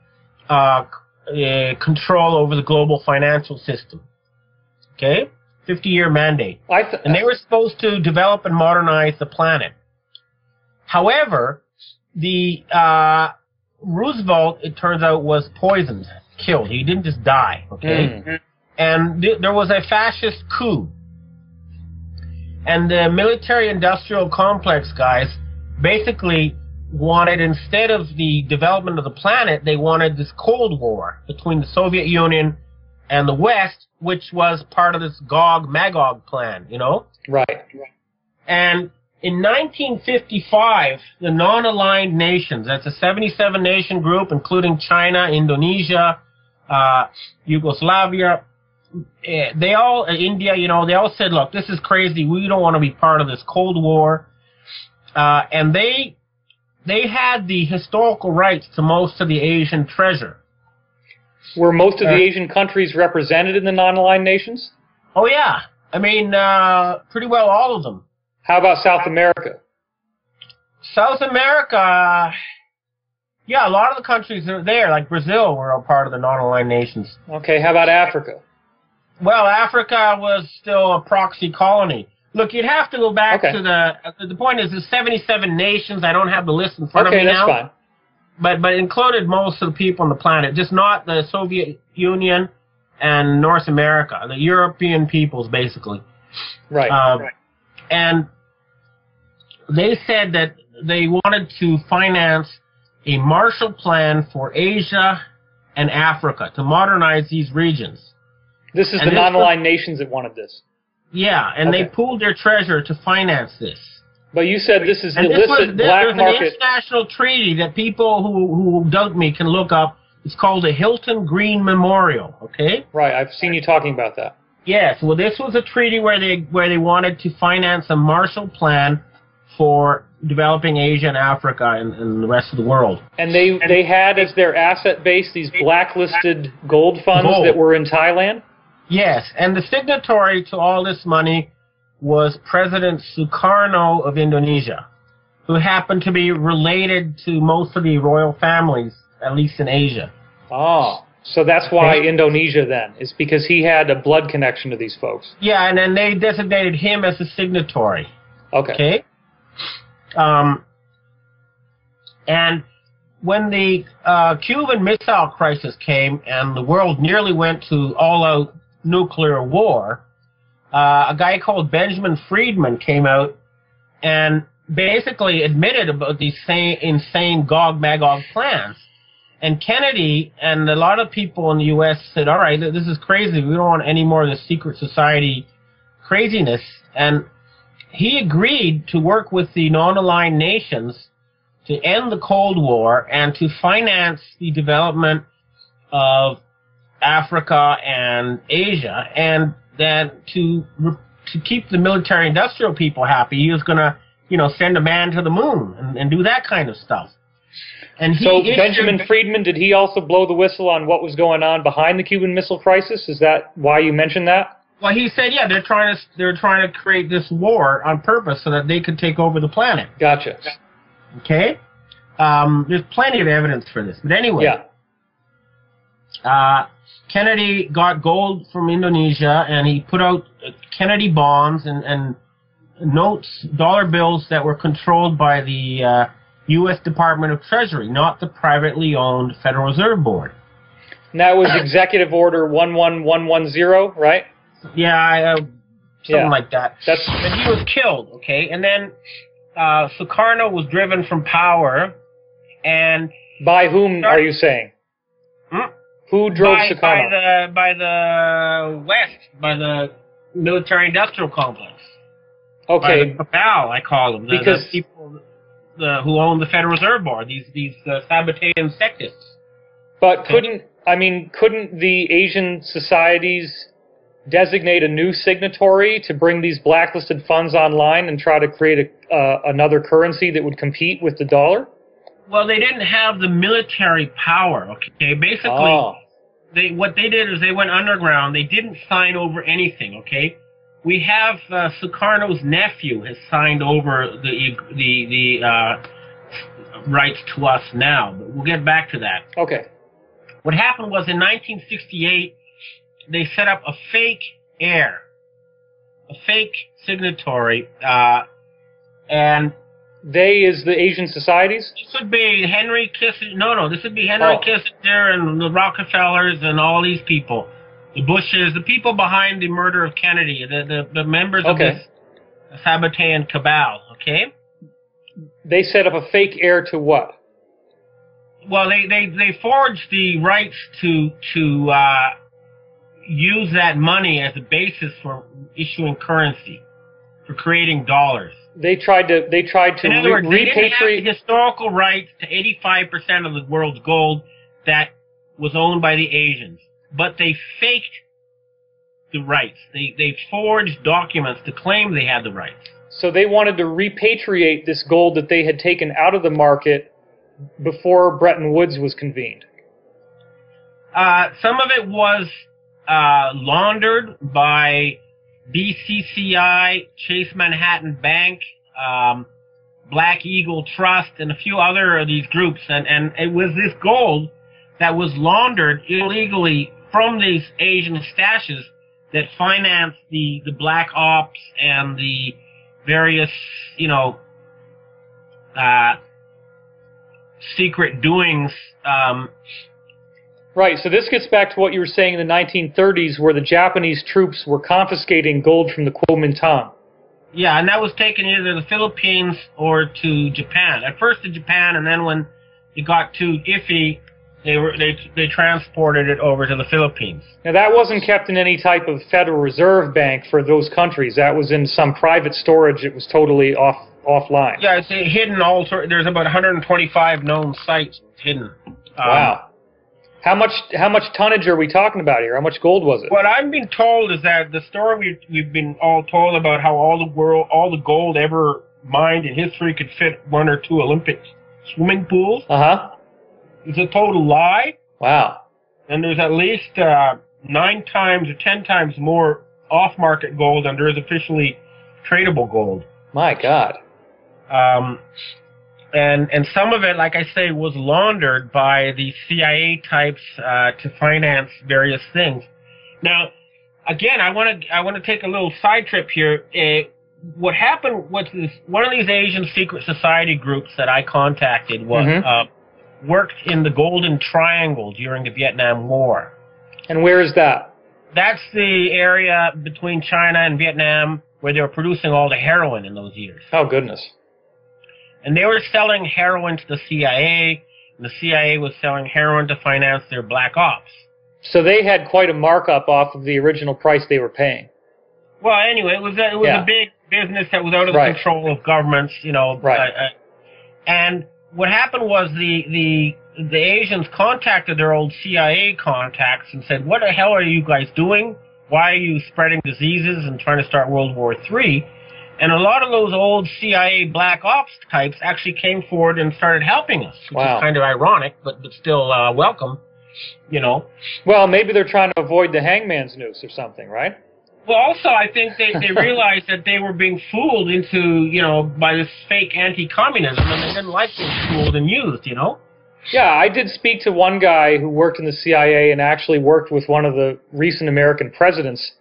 control over the global financial system. Okay? 50-year mandate. And they were supposed to develop and modernize the planet. However, the Roosevelt, it turns out, was poisoned, killed. He didn't just die, okay? And there was a fascist coup. And the military-industrial complex guys basically wanted, instead of the development of the planet, they wanted this Cold War between the Soviet Union and the West, which was part of this Gog-Magog plan, you know? Right. And in 1955, the non-aligned nations, that's a 77-nation group, including China, Indonesia, Yugoslavia, India, you know, they all said, look, this is crazy. We don't want to be part of this Cold War. And they had the historical rights to most of the Asian treasure. Were most of the Asian countries represented in the non-aligned nations? Oh, yeah. I mean, pretty well all of them. How about South America? South America, yeah, a lot of the countries are there, like Brazil, were a part of the non-aligned nations. Okay, how about Africa? Well, Africa was still a proxy colony. Look, you'd have to go back to the point is there's 77 nations. I don't have the list in front of me now. Okay, that's fine. But it included most of the people on the planet, just not the Soviet Union and North America, the European peoples, basically. Right. And they said that they wanted to finance a Marshall Plan for Asia and Africa to modernize these regions. This is the non-aligned nations that wanted this. Yeah, and they pooled their treasure to finance this. But you said this is illicit black market. There's an international treaty that people who doubt me can look up. It's called the Hilton Green Memorial, okay? Right, I've seen you talking about that. Yes, well, this was a treaty where they wanted to finance a Marshall Plan for developing Asia and Africa and the rest of the world. And they had as their asset base these blacklisted gold funds that were in Thailand? Yes, and the signatory to all this money was President Sukarno of Indonesia, who happened to be related to most of the royal families, at least in Asia. Oh, so that's why Indonesia then, is because he had a blood connection to these folks. Yeah, and then they designated him as a signatory. Okay. And when the Cuban Missile Crisis came and the world nearly went to all-out nuclear war, a guy called Benjamin Friedman came out and basically admitted about these insane Gog-Magog plans. And Kennedy and a lot of people in the U.S. said, all right, this is crazy. We don't want any more of this secret society craziness. And he agreed to work with the non-aligned nations to end the Cold War and to finance the development of Africa and Asia, and then to keep the military-industrial people happy, he was going to, send a man to the moon and do that kind of stuff. And so Benjamin Friedman, did he also blow the whistle on what was going on behind the Cuban Missile Crisis? Is that why you mentioned that? Well, he said, yeah, they're trying to create this war on purpose so that they could take over the planet. Gotcha. Okay. There's plenty of evidence for this, but anyway. Yeah. Kennedy got gold from Indonesia, and he put out Kennedy bonds and notes, dollar bills that were controlled by the U.S. Department of Treasury, not the privately owned Federal Reserve Board. And that was Executive Order 11110, right? Yeah, something like that. And he was killed, okay? And then Sukarno was driven from power, and... By whom are you saying? Who drove Sukarno? By the West, by the military-industrial complex. Okay. By the cabal, I call them. The people who own the Federal Reserve Board, these Sabbatean sectists. But couldn't the Asian societies designate a new signatory to bring these blacklisted funds online and try to create another currency that would compete with the dollar? Well, they didn't have the military power, okay? Basically, what they did is they went underground. They didn't sign over anything, okay? We have Sukarno's nephew has signed over the rights to us now, but we'll get back to that. Okay. What happened was in 1968, they set up a fake heir, a fake signatory, and... They is the Asian societies? This would be Henry Kissinger. No, this would be Henry Kissinger and the Rockefellers and all these people. The Bushes, the people behind the murder of Kennedy, the members of this Sabbatean cabal, okay? They set up a fake heir to what? Well, they forged the rights to use that money as a basis for issuing currency, for creating dollars. They tried to in other words, they didn't have the historical rights to 85% of the world's gold that was owned by the Asians, but they faked the rights. They forged documents to claim they had the rights. So they wanted to repatriate this gold that they had taken out of the market before Bretton Woods was convened. Some of it was laundered by BCCI, Chase Manhattan Bank, Black Eagle Trust, and a few other of these groups. And it was this gold that was laundered illegally from these Asian stashes that financed the black ops and the various, secret doings. Right, so this gets back to what you were saying in the 1930s, where the Japanese troops were confiscating gold from the Kuomintang, Yeah, and that was taken either to the Philippines or to Japan. At first to Japan, and then when it got too iffy, they transported it over to the Philippines. Now that wasn't kept in any type of Federal Reserve Bank for those countries. That was in some private storage. It was totally offline. Yeah, it's hidden all sorts. There's about 125 known sites hidden. Wow. How much tonnage are we talking about here? How much gold was it? What I've been told is that the story we've been all told about how all the gold ever mined in history could fit 1 or 2 Olympic swimming pools. It's a total lie. Wow. And there's at least 9 times or 10 times more off-market gold than there is officially tradable gold. My God. And some of it, like I say, was laundered by the CIA types to finance various things. Now, again, I want to take a little side trip here. What happened was one of these Asian secret society groups that I contacted was worked in the Golden Triangle during the Vietnam War. And where is that? That's the area between China and Vietnam where they were producing all the heroin in those years. Oh, goodness. And they were selling heroin to the CIA, and the CIA was selling heroin to finance their black ops. So they had quite a markup off of the original price they were paying. Well, anyway, it was a big business that was out of the control of governments, you know. And what happened was the Asians contacted their old CIA contacts and said, "What the hell are you guys doing? Why are you spreading diseases and trying to start World War III?" And a lot of those old CIA black ops types actually came forward and started helping us, which is kind of ironic, but still welcome, you know. Well, maybe they're trying to avoid the hangman's noose or something, right? Well, also, I think they realized that they were being fooled into, you know, by this fake anti-communism, and they didn't like being fooled and used, you know? Yeah, I did speak to one guy who worked in the CIA and actually worked with one of the recent American presidents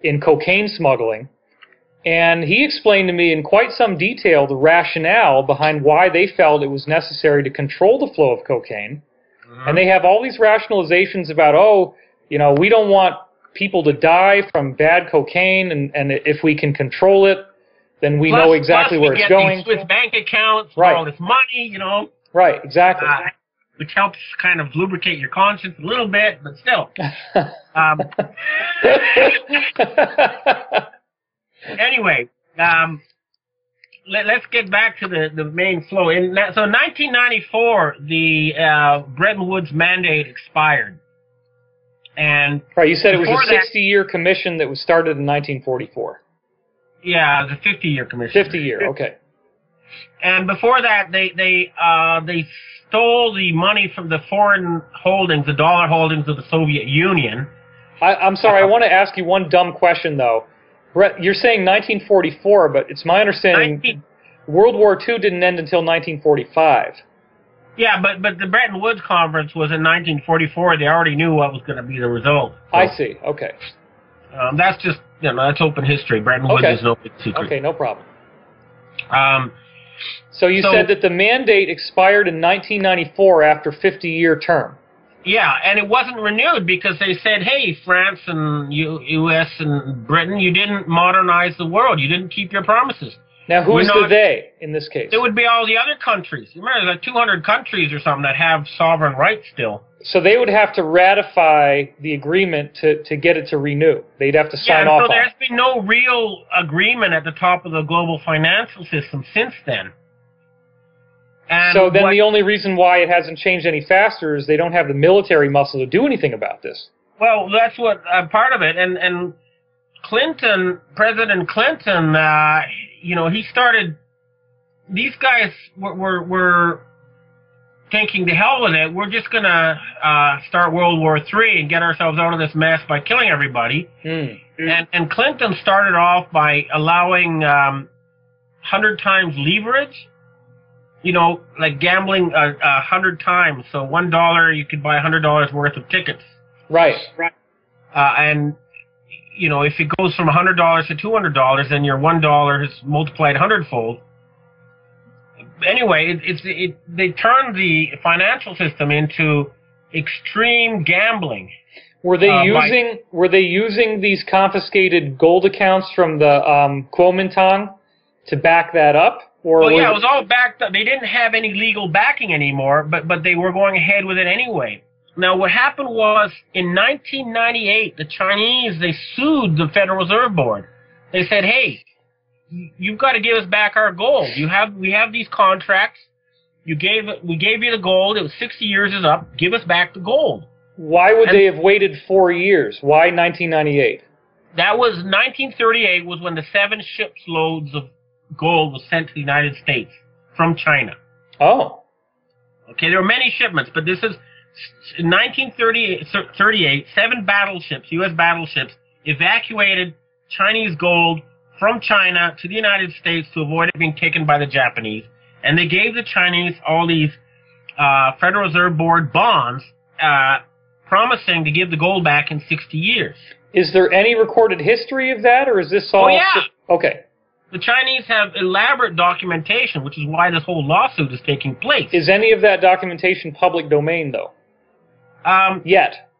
in cocaine smuggling. And he explained to me in quite some detail the rationale behind why they felt it was necessary to control the flow of cocaine. And they have all these rationalizations about, oh, you know, we don't want people to die from bad cocaine, and if we can control it, then we know exactly where it's going. With bank accounts, all this money, you know. Right, exactly. Which helps kind of lubricate your conscience a little bit, but still. Anyway, let's get back to the main flow. So in 1994, the Bretton Woods mandate expired. And you said it was a 60-year commission that was started in 1944. Yeah, it was a 50-year commission. 50-year, okay. And before that, they stole the money from the foreign holdings, the dollar holdings of the Soviet Union. I'm sorry, I want to ask you one dumb question, though. Brett, you're saying 1944, but it's my understanding World War II didn't end until 1945. Yeah, but the Bretton Woods Conference was in 1944. They already knew what was going to be the result. So, I see. Okay. That's just, you know, that's open history. Bretton Woods is no big secret. Okay, no problem. So you said that the mandate expired in 1994 after 50-year term. Yeah, and it wasn't renewed because they said, hey, France and U.S. and Britain, you didn't modernize the world. You didn't keep your promises. Now, who's the they in this case? It would be all the other countries. Remember, there's like 200 countries or something that have sovereign rights still. So they would have to ratify the agreement to get it to renew. They'd have to sign off on it. So there's been no real agreement at the top of the global financial system since then. And so then the only reason why it hasn't changed any faster is they don't have the military muscle to do anything about this. Well, that's what part of it. And Clinton, President Clinton, you know, he started. These guys were thinking, to hell with it. We're just gonna start World War III and get ourselves out of this mess by killing everybody. And Clinton started off by allowing 100 times leverage. You know, like gambling 100 times. So $1, you could buy $100 worth of tickets. Right. And, you know, if it goes from $100 to $200, then your $1 is multiplied 100-fold. Anyway, they turned the financial system into extreme gambling. Were they using these confiscated gold accounts from the Kuomintang to back that up? Or yeah, it was all backed up. They didn't have any legal backing anymore, but they were going ahead with it anyway. Now, what happened was, in 1998, the Chinese, they sued the Federal Reserve Board. They said, hey, you've got to give us back our gold. We have these contracts. We gave you the gold. It was 60 years is up. Give us back the gold. Why would they have waited 4 years? Why 1998? That was 1938 was when the 7 ships loads of gold was sent to the United States from China. Oh. Okay, there were many shipments, but this is 1938, 7 battleships, U.S. battleships, evacuated Chinese gold from China to the United States to avoid it being taken by the Japanese. And they gave the Chinese all these Federal Reserve Board bonds promising to give the gold back in 60 years. Is there any recorded history of that, or is this all... Oh, yeah. Okay. The Chinese have elaborate documentation, which is why this whole lawsuit is taking place. Is any of that documentation public domain, though? Yet.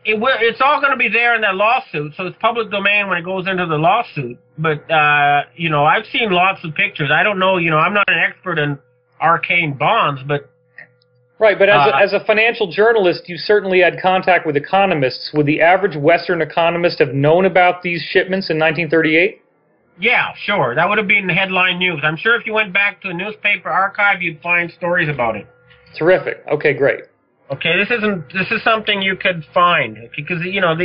It's all going to be there in that lawsuit, so it's public domain when it goes into the lawsuit. But, you know, I've seen lots of pictures. I don't know, you know, I'm not an expert in arcane bonds, but... Right, but as a financial journalist, you certainly had contact with economists. Would the average Western economist have known about these shipments in 1938? Yeah, sure. That would have been headline news. I'm sure if you went back to a newspaper archive, you'd find stories about it. Terrific. Okay, great. Okay, this is something you could find, because, you know,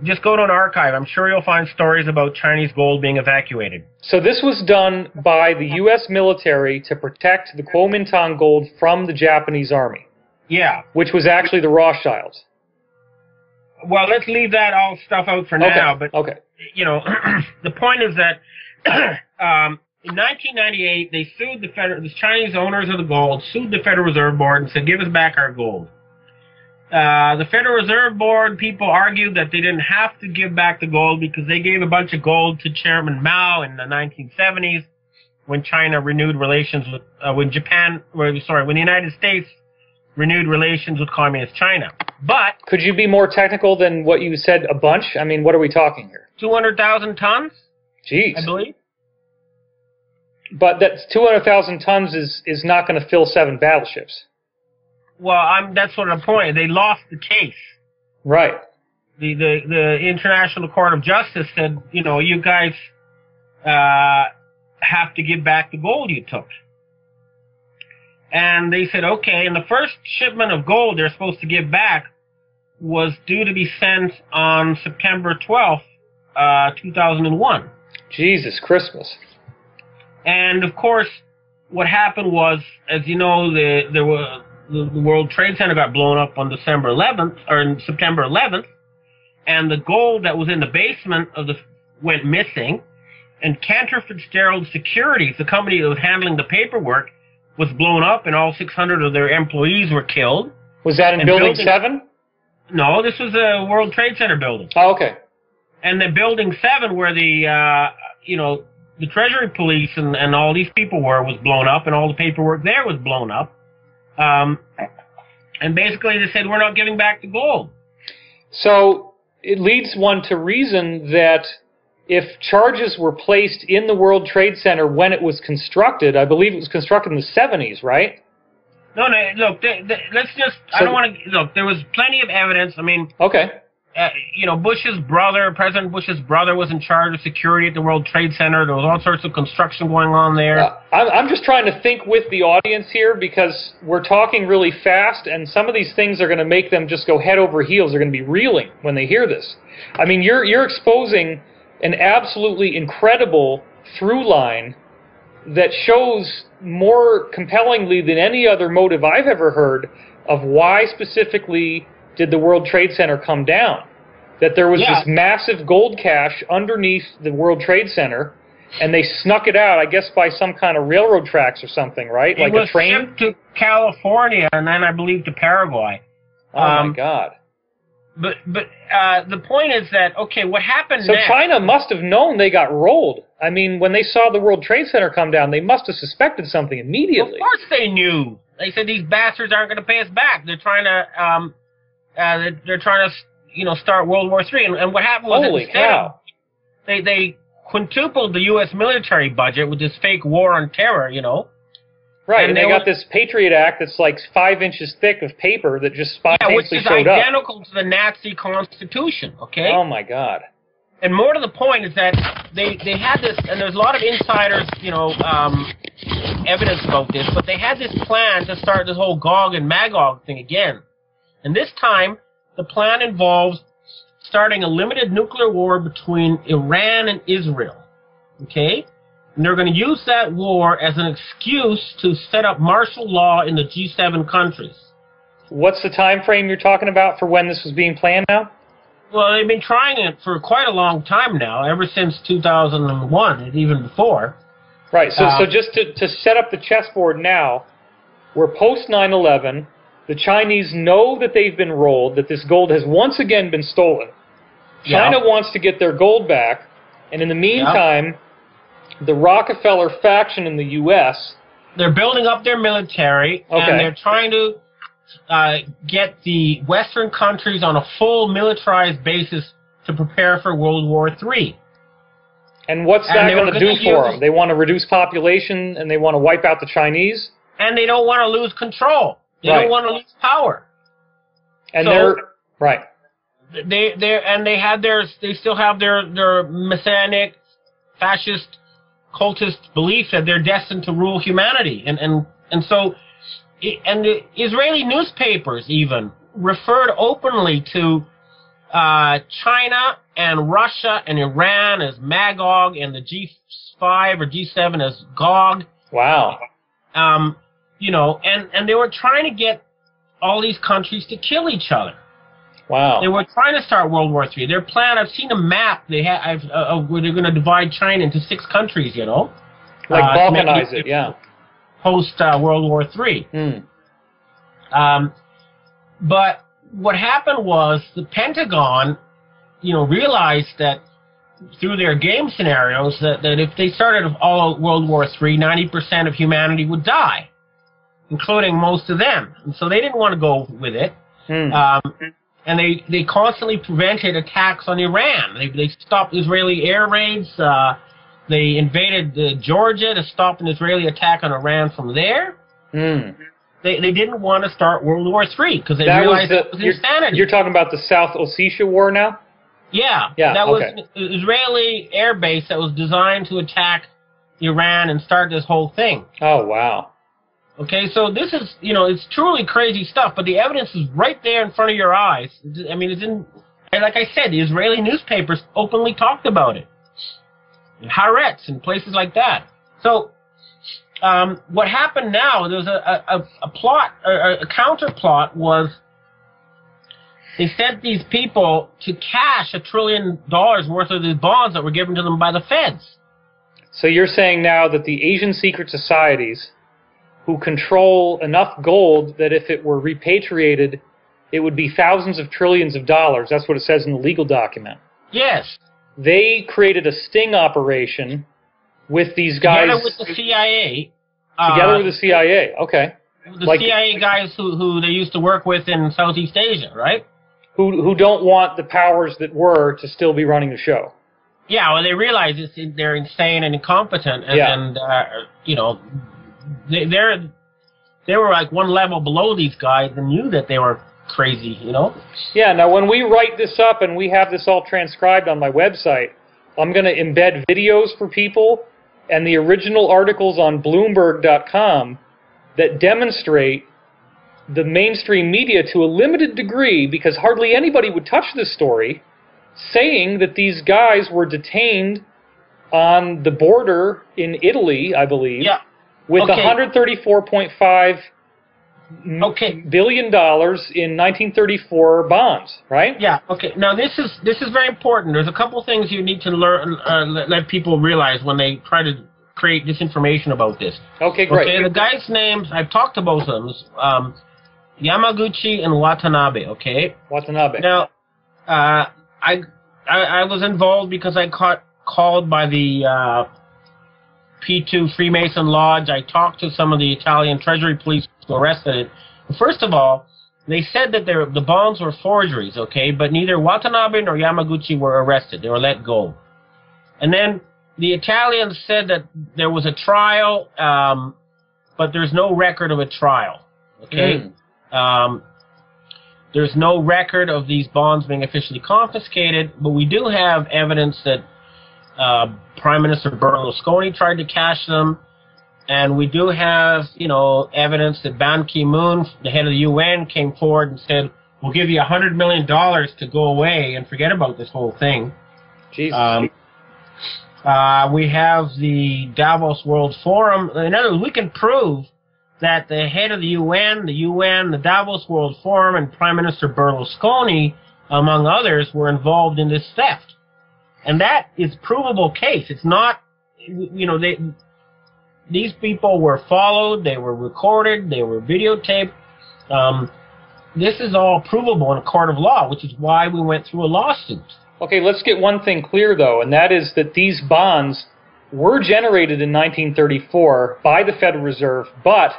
just go to an archive. I'm sure you'll find stories about Chinese gold being evacuated. So this was done by the U.S. military to protect the Kuomintang gold from the Japanese army. Yeah. Which was actually the Rothschilds. Well, let's leave that all stuff out for now. But, you know, the point is that in 1998, they sued the Chinese owners of the gold, sued the Federal Reserve Board and said, give us back our gold. The Federal Reserve Board people argued that they didn't have to give back the gold because they gave a bunch of gold to Chairman Mao in the 1970s when China renewed relations with, when the United States renewed relations with Communist China. But... Could you be more technical than what you said, a bunch? I mean, what are we talking here? 200,000 tons? Jeez. I believe. But that 200,000 tons is not going to fill 7 battleships. Well, that's sort of the point. They lost the case. Right. The International Court of Justice said, you know, you guys have to give back the gold you took. And they said, okay, and the first shipment of gold they're supposed to give back was due to be sent on September 12th, 2001. Jesus Christmas. And, of course, what happened was, as you know, the World Trade Center got blown up on September 11th, and the gold that was in the basement went missing, and Cantor Fitzgerald Securities, the company that was handling the paperwork, was blown up, and all 600 of their employees were killed. Was that in Building 7? No, this was a World Trade Center building. Oh, okay. And the Building 7, where the, you know, the Treasury Police and all these people was blown up, and all the paperwork there was blown up. And basically they said, we're not giving back the gold. So it leads one to reason that if charges were placed in the World Trade Center when it was constructed, I believe it was constructed in the 70s, right? No, look, let's just, I don't want to, look, there was plenty of evidence. I mean, okay. You know, President Bush's brother was in charge of security at the World Trade Center. There was all sorts of construction going on there. I'm just trying to think with the audience here because we're talking really fast, and some of these things are going to make them just go head over heels. They're going to be reeling when they hear this. I mean, you're exposing an absolutely incredible through line that shows more compellingly than any other motive I've ever heard of why specifically did the World Trade Center come down. That there was this massive gold cache underneath the World Trade Center, and they snuck it out, I guess, by some kind of railroad tracks or something, right? Like a train? It was shipped to California and then, I believe, to Paraguay. Oh, my God. But the point is that, okay, what happened So next, China must have known they got rolled. I mean, when they saw the World Trade Center come down, they must have suspected something immediately. Of course they knew. They said, these bastards aren't going to pay us back. They're trying to they're trying to, start World War III. And what happened was Holy cow. They quintupled the U.S. military budget with this fake war on terror, Right, and they got this Patriot Act that's like 5 inches thick of paper that just spontaneously showed up. Which is identical to the Nazi Constitution, okay? Oh, my God. And more to the point is that they had this, and there's a lot of insiders, evidence about this, but they had this plan to start this whole Gog and Magog thing again. And this time, the plan involves starting a limited nuclear war between Iran and Israel, okay? And they're going to use that war as an excuse to set up martial law in the G7 countries. What's the time frame you're talking about for when this was being planned now? Well, they've been trying it for quite a long time now, ever since 2001, and even before. Right, so just to set up the chessboard now, we're post 9/11, the Chinese know that they've been rolled, that this gold has once again been stolen. China wants to get their gold back, and in the meantime, the Rockefeller faction in the U.S. They're building up their military, and they're trying to get the Western countries on a full militarized basis to prepare for World War III. And what's that going to do for them? They want to reduce population, and they want to wipe out the Chinese? And they don't want to lose control. They don't want to lose power. And they still have their messianic, fascist, cultist belief that they're destined to rule humanity. And so the Israeli newspapers even referred openly to China and Russia and Iran as Magog and the G5 or G7 as Gog. Wow. And they were trying to get all these countries to kill each other. Wow. They were trying to start World War III. Their plan, I've seen a map they have where they're going to divide China into 6 countries, Like balkanize it, yeah. Post World War III. But what happened was the Pentagon, realized that through their game scenarios that if they started all World War III, 90% of humanity would die, including most of them. And so they didn't want to go with it. And they constantly prevented attacks on Iran. They stopped Israeli air raids. They invaded Georgia to stop an Israeli attack on Iran from there. They didn't want to start World War III because they realized it was insanity. You're talking about the South Ossetia War now? Yeah. That was an Israeli air base that was designed to attack Iran and start this whole thing. Oh, wow. Okay, so this is, it's truly crazy stuff, but the evidence is right there in front of your eyes. I mean, and like I said, the Israeli newspapers openly talked about it. In Haaretz and places like that. So, what happened now, there's a plot, a counter plot was they sent these people to cash $1 trillion worth of these bonds that were given to them by the feds. So you're saying now that the Asian secret societies, who control enough gold that if it were repatriated, it would be thousands of trillions of dollars. That's what it says in the legal document. Yes. They created a sting operation with these guys. Together with the CIA. Together with the CIA, okay. The CIA guys who they used to work with in Southeast Asia, right? Who don't want the powers that were to still be running the show. Yeah, well, they realize they're insane and incompetent, and they were like one level below these guys and knew that they were crazy, Yeah, now when we write this up and we have this all transcribed on my website, I'm going to embed videos for people and the original articles on Bloomberg.com that demonstrate the mainstream media to a limited degree, because hardly anybody would touch this story, saying that these guys were detained on the border in Italy, I believe, with $134.5 billion in 1934 bonds, right? Yeah. Okay. Now this is very important. There's a couple things you need to learn, let people realize when they try to create disinformation about this. Okay, great. Okay. The guys' names, I've talked to both of them, Yamaguchi and Watanabe. Okay. Watanabe. Now, I was involved because I got called by the P2 Freemason Lodge. I talked to some of the Italian Treasury police who arrested it. First of all, they said that the bonds were forgeries, okay, but neither Watanabe nor Yamaguchi were arrested. They were let go. And then the Italians said that there was a trial, but there's no record of a trial, okay? There's no record of these bonds being officially confiscated, but we do have evidence that Prime Minister Berlusconi tried to cash them, and we do have, you know, evidence that Ban Ki-moon, the head of the UN, came forward and said, we'll give you $100 million to go away and forget about this whole thing. Jesus. We have the Davos World Forum. In other words, we can prove that the head of the UN, the Davos World Forum, and Prime Minister Berlusconi, among others, were involved in this theft. And that is a provable case. It's not, you know, these people were followed, they were recorded, they were videotaped. This is all provable in a court of law, which is why we went through a lawsuit. Okay, let's get one thing clear, though, and that is that these bonds were generated in 1934 by the Federal Reserve, but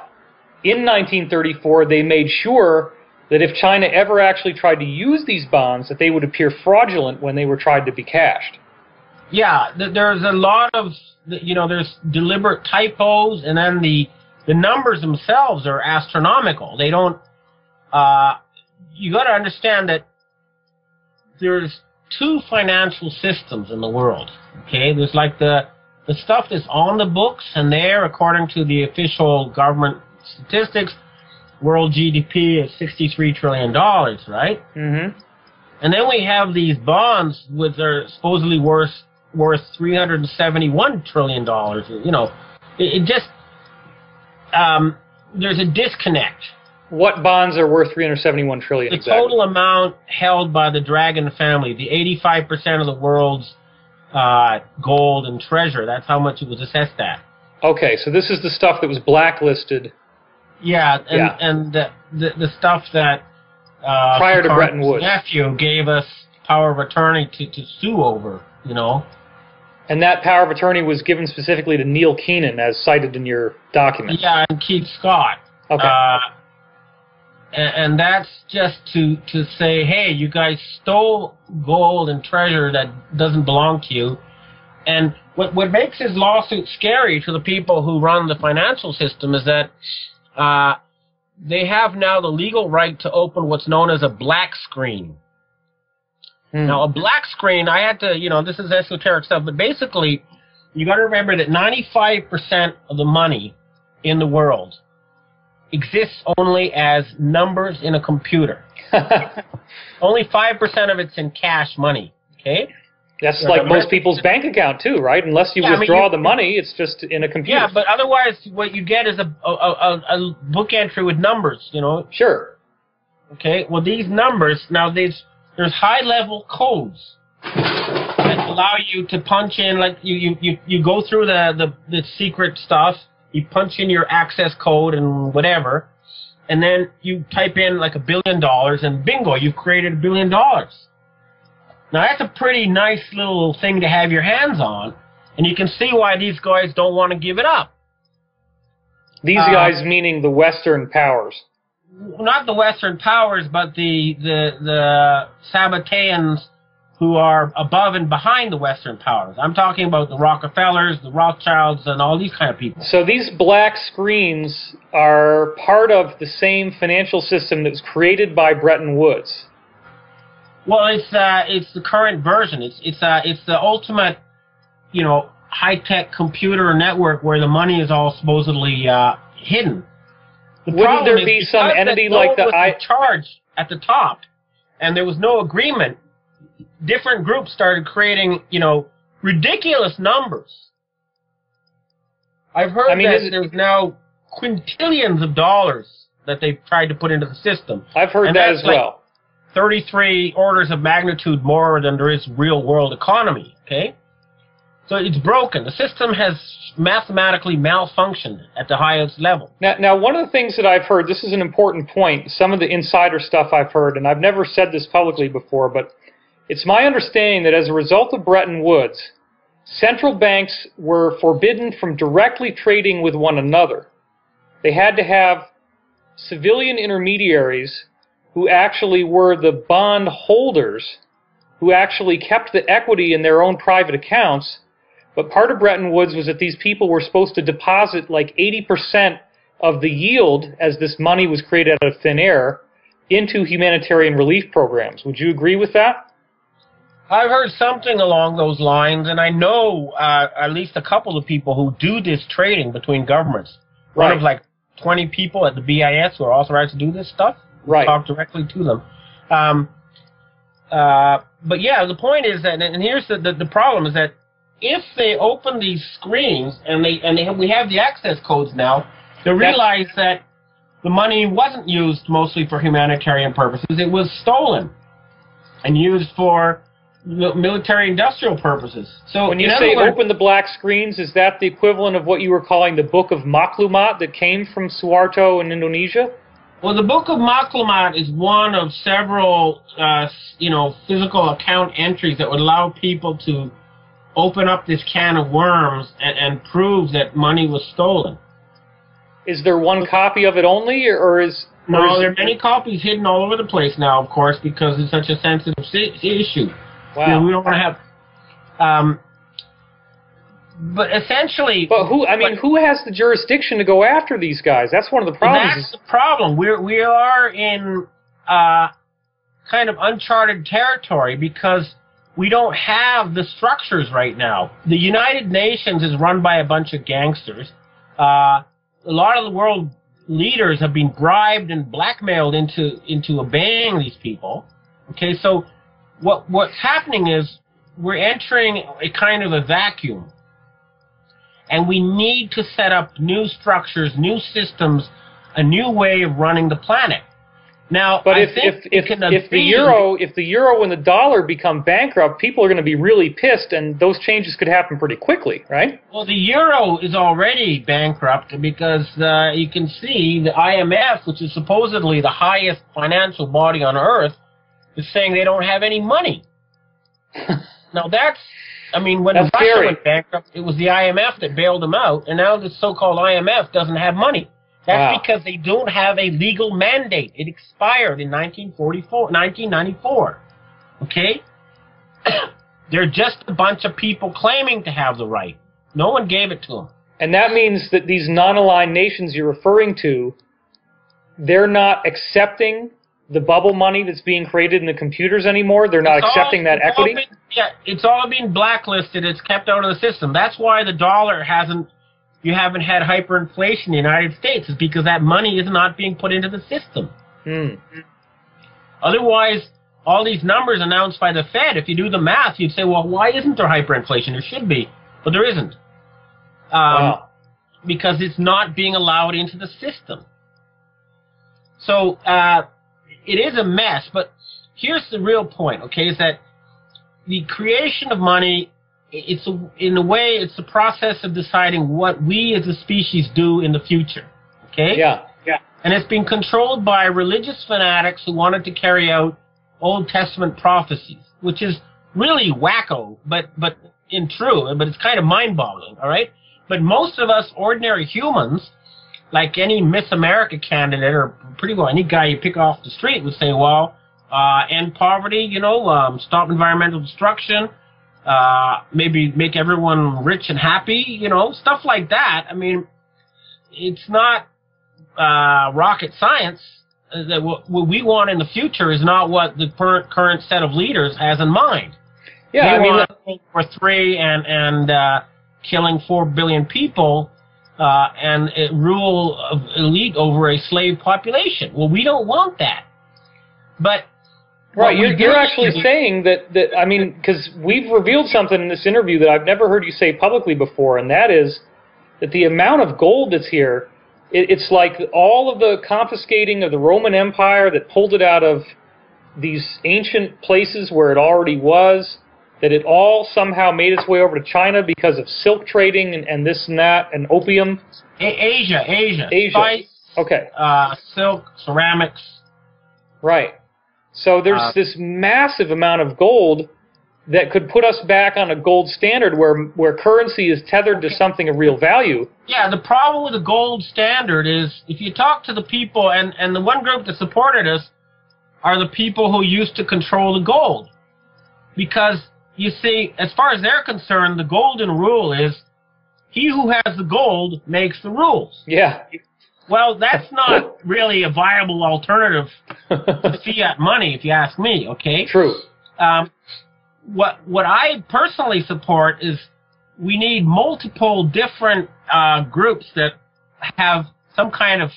in 1934 they made sure that if China ever actually tried to use these bonds, that they would appear fraudulent when they were tried to be cashed. Yeah, there's a lot of, you know, there's deliberate typos, and then the numbers themselves are astronomical. They don't, you got to understand that there's two financial systems in the world, okay? There's like the stuff that's on the books, and there, according to the official government statistics, world GDP is $63 trillion, right? Mm-hmm. And then we have these bonds which are supposedly worth $371 trillion. You know, it just, there's a disconnect. What bonds are worth $371 trillion the exactly? Total amount held by the Dragon family, the 85% of the world's gold and treasure. That's how much it was assessed at. Okay, so this is the stuff that was blacklisted. Yeah, and the stuff that prior to Bretton Woods, nephew gave us power of attorney to sue over, you know. And that power of attorney was given specifically to Neil Keenan, as cited in your document. Yeah, and Keith Scott. Okay. And that's just to say, hey, you guys stole gold and treasure that doesn't belong to you. And what makes his lawsuit scary to the people who run the financial system is that they have now the legal right to open what's known as a black screen. Now, a black screen, I had to, you know, this is esoteric stuff, but basically, you got to remember that 95% of the money in the world exists only as numbers in a computer. Only 5% of it's in cash money, okay? That's like most people's bank account, too, right? Unless you withdraw the money, it's just in a computer. Yeah, but otherwise, what you get is a book entry with numbers, you know? Sure. Okay, well, these numbers, now there's high-level codes that allow you to punch in, like, you go through the secret stuff, you punch in your access code and whatever, and then you type in, like, $1 billion, and bingo, you've created $1 billion. Now, that's a pretty nice little thing to have your hands on, and you can see why these guys don't want to give it up. These guys meaning the Western powers. Not the Western powers, but the Sabbateans who are above and behind the Western powers. I'm talking about the Rockefellers, the Rothschilds, and all these kind of people. So these black screens are part of the same financial system that was created by Bretton Woods. Well, it's the current version. It's the ultimate, you know, high-tech computer network where the money is all supposedly hidden. Wouldn't there be some entity like the charge at the top, and there was no agreement? Different groups started creating, you know, ridiculous numbers. I've heard that there's now quintillions of dollars that they've tried to put into the system. I've heard that as well. 33 orders of magnitude more than there is real world economy, okay? So it's broken. The system has mathematically malfunctioned at the highest level. Now, one of the things that I've heard, this is an important point, some of the insider stuff I've heard, and I've never said this publicly before, but it's my understanding that as a result of Bretton Woods, central banks were forbidden from directly trading with one another. They had to have civilian intermediaries who actually were the bond holders, who actually kept the equity in their own private accounts. But part of Bretton Woods was that these people were supposed to deposit like 80% of the yield as this money was created out of thin air into humanitarian relief programs. Would you agree with that? I've heard something along those lines, and I know at least a couple of people who do this trading between governments. Right. One of like 20 people at the BIS who are authorized to do this stuff. Right. Talk directly to them. But yeah, the point is that, and here's the problem, is that if they open these screens and we have the access codes now, they realize that the money wasn't used mostly for humanitarian purposes. It was stolen and used for military-industrial purposes. So when you say open the black screens, is that the equivalent of what you were calling the Book of Maklumat that came from Suharto in Indonesia? Well, the Book of Maklumat is one of several, physical account entries that would allow people to open up this can of worms and prove that money was stolen. Is there one copy of it only, or is... No, there are many copies hidden all over the place now, of course, because it's such a sensitive issue. Wow. We don't want to have... but essentially... But who has the jurisdiction to go after these guys? That's one of the problems. That's the problem. We are in kind of uncharted territory because we don't have the structures right now. The United Nations is run by a bunch of gangsters. A lot of the world leaders have been bribed and blackmailed into obeying these people. Okay, so what's happening is we're entering a kind of a vacuum. And we need to set up new structures, new systems, a new way of running the planet. Now, but if the euro and the dollar become bankrupt, people are going to be really pissed, and those changes could happen pretty quickly, right? Well, the euro is already bankrupt because you can see the IMF, which is supposedly the highest financial body on earth, is saying they don't have any money. Now that's, when Russia went bankrupt, it was the IMF that bailed them out, and now the so-called IMF doesn't have money. That's because they don't have a legal mandate. It expired in 1994. Okay? They're just a bunch of people claiming to have the right. No one gave it to them. And that means that these non-aligned nations you're referring to, they're not accepting the bubble money that's being created in the computers anymore? They're not accepting that equity? It's all been blacklisted. It's kept out of the system. That's why the dollar you haven't had hyperinflation in the United States, is because that money is not being put into the system. Otherwise, all these numbers announced by the Fed, if you do the math, you'd say, well, why isn't there hyperinflation? There should be, but there isn't. Because it's not being allowed into the system. So it is a mess, but here's the real point, okay, is that the creation of money, in a way, it's the process of deciding what we as a species do in the future, okay? Yeah. And it's been controlled by religious fanatics who wanted to carry out Old Testament prophecies, which is really wacko, but it's kind of mind-boggling, all right? But most of us ordinary humans, like any Miss America candidate, or pretty well any guy you pick off the street, would say, well, end poverty, stop environmental destruction, maybe make everyone rich and happy, stuff like that. It's not rocket science. That what we want in the future is not what the current set of leaders has in mind. Yeah, we want World War III and killing 4 billion people and rule of elite over a slave population. Well, we don't want that. But right, you're actually saying that because we've revealed something in this interview that I've never heard you say publicly before, and that is that the amount of gold that's here, it's like all of the confiscating of the Roman Empire that pulled it out of these ancient places where it already was, that it all somehow made its way over to China because of silk trading and this and that, and opium. Asia. Spice, okay. Silk, ceramics. Right. So there's this massive amount of gold that could put us back on a gold standard where currency is tethered to something of real value. Yeah, the problem with the gold standard is if you talk to the people, and the one group that supported us are the people who used to control the gold. Because, you see, as far as they're concerned, the golden rule is he who has the gold makes the rules. Yeah. Well, that's not really a viable alternative to fiat money, if you ask me, okay? True. What I personally support is we need multiple different groups that have some kind of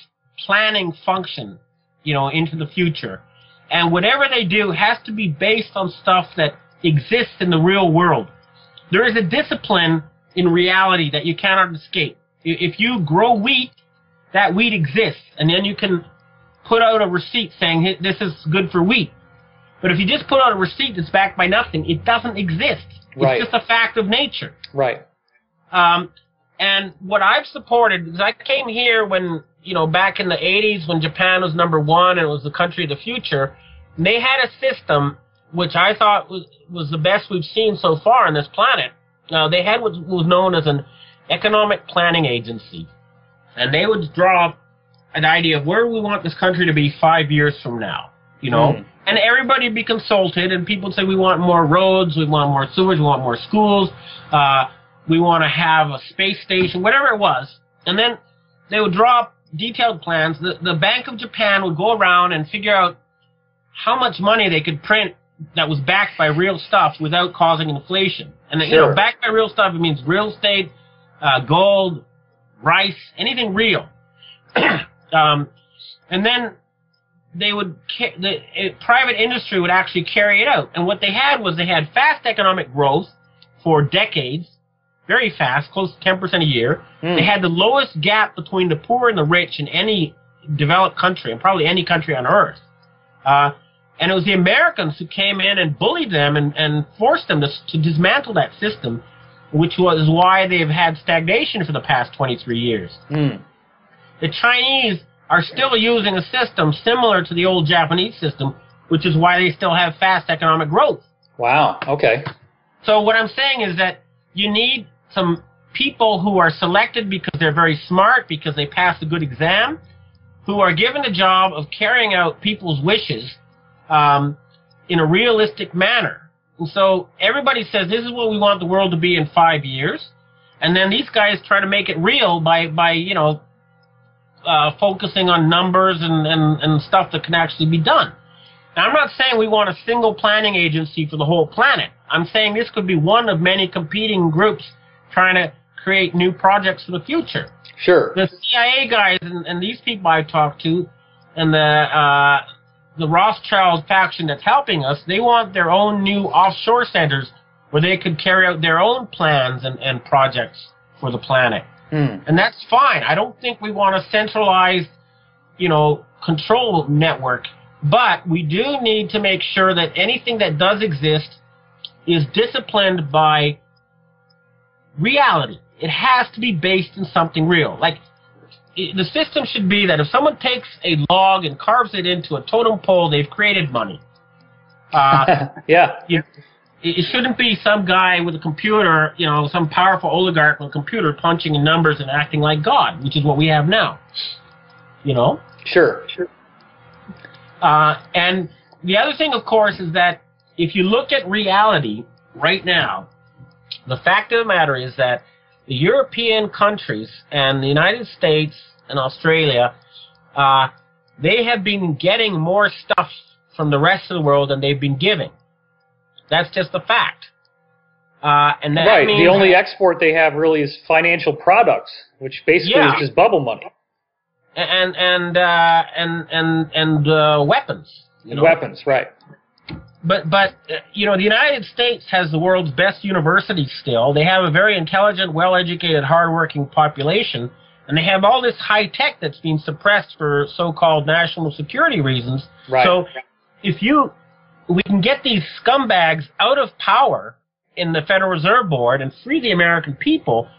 planning function, you know, into the future. And whatever they do has to be based on stuff that exists in the real world. There is a discipline in reality that you cannot escape. If you grow wheat, that wheat exists, and then you can put out a receipt saying, hey, this is good for wheat. But if you just put out a receipt that's backed by nothing, it doesn't exist. Right. It's just a fact of nature. Right. And what I've supported is I came here when, you know, back in the 80s when Japan was #1 and it was the country of the future, and they had a system which I thought was the best we've seen so far on this planet. They had what was known as an economic planning agency. And they would draw up an idea of where we want this country to be 5 years from now, you know. And everybody would be consulted, and people would say, we want more roads, we want more sewers, we want more schools, we want to have a space station, whatever it was. And then they would draw up detailed plans. The Bank of Japan would go around and figure out how much money they could print that was backed by real stuff without causing inflation. And, you know, backed by real stuff, it means real estate, gold, rice, anything real. And then they would, private industry would actually carry it out. And what they had was they had fast economic growth for decades, very fast, close to 10% a year. They had the lowest gap between the poor and the rich in any developed country, and probably any country on earth. And it was the Americans who came in and bullied them and forced them to dismantle that system, which was why they've had stagnation for the past 23 years. The Chinese are still using a system similar to the old Japanese system, which is why they still have fast economic growth. Wow, okay. So what I'm saying is that you need some people who are selected because they're very smart, because they passed a good exam, who are given the job of carrying out people's wishes in a realistic manner. And so everybody says, this is what we want the world to be in 5 years. And then these guys try to make it real by you know, focusing on numbers and stuff that can actually be done. Now, I'm not saying we want a single planning agency for the whole planet. I'm saying this could be one of many competing groups trying to create new projects for the future. Sure. The CIA guys and these people I've talked to, and the Rothschild faction that's helping us, they want their own new offshore centers where they could carry out their own plans and projects for the planet. And that's fine. I don't think we want a centralized, you know, control network. But we do need to make sure that anything that does exist is disciplined by reality. It has to be based in something real. Like, the system should be that if someone takes a log and carves it into a totem pole, they've created money. Yeah. You know, it shouldn't be some guy with a computer, you know, some powerful oligarch with a computer punching in numbers and acting like God, which is what we have now. You know? Sure. And the other thing, of course, is that if you look at reality right now, the fact of the matter is that the European countries and the United States and Australia, they have been getting more stuff from the rest of the world than they've been giving. That's just a fact. And that right. means the only export they have really is financial products, which basically is just bubble money. And weapons. You know? Weapons, right. But you know, the United States has the world's best universities still. They have a very intelligent, well-educated, hard-working population, and they have all this high-tech that's being suppressed for so-called national security reasons. Right. So we can get these scumbags out of power in the Federal Reserve Board and free the American people.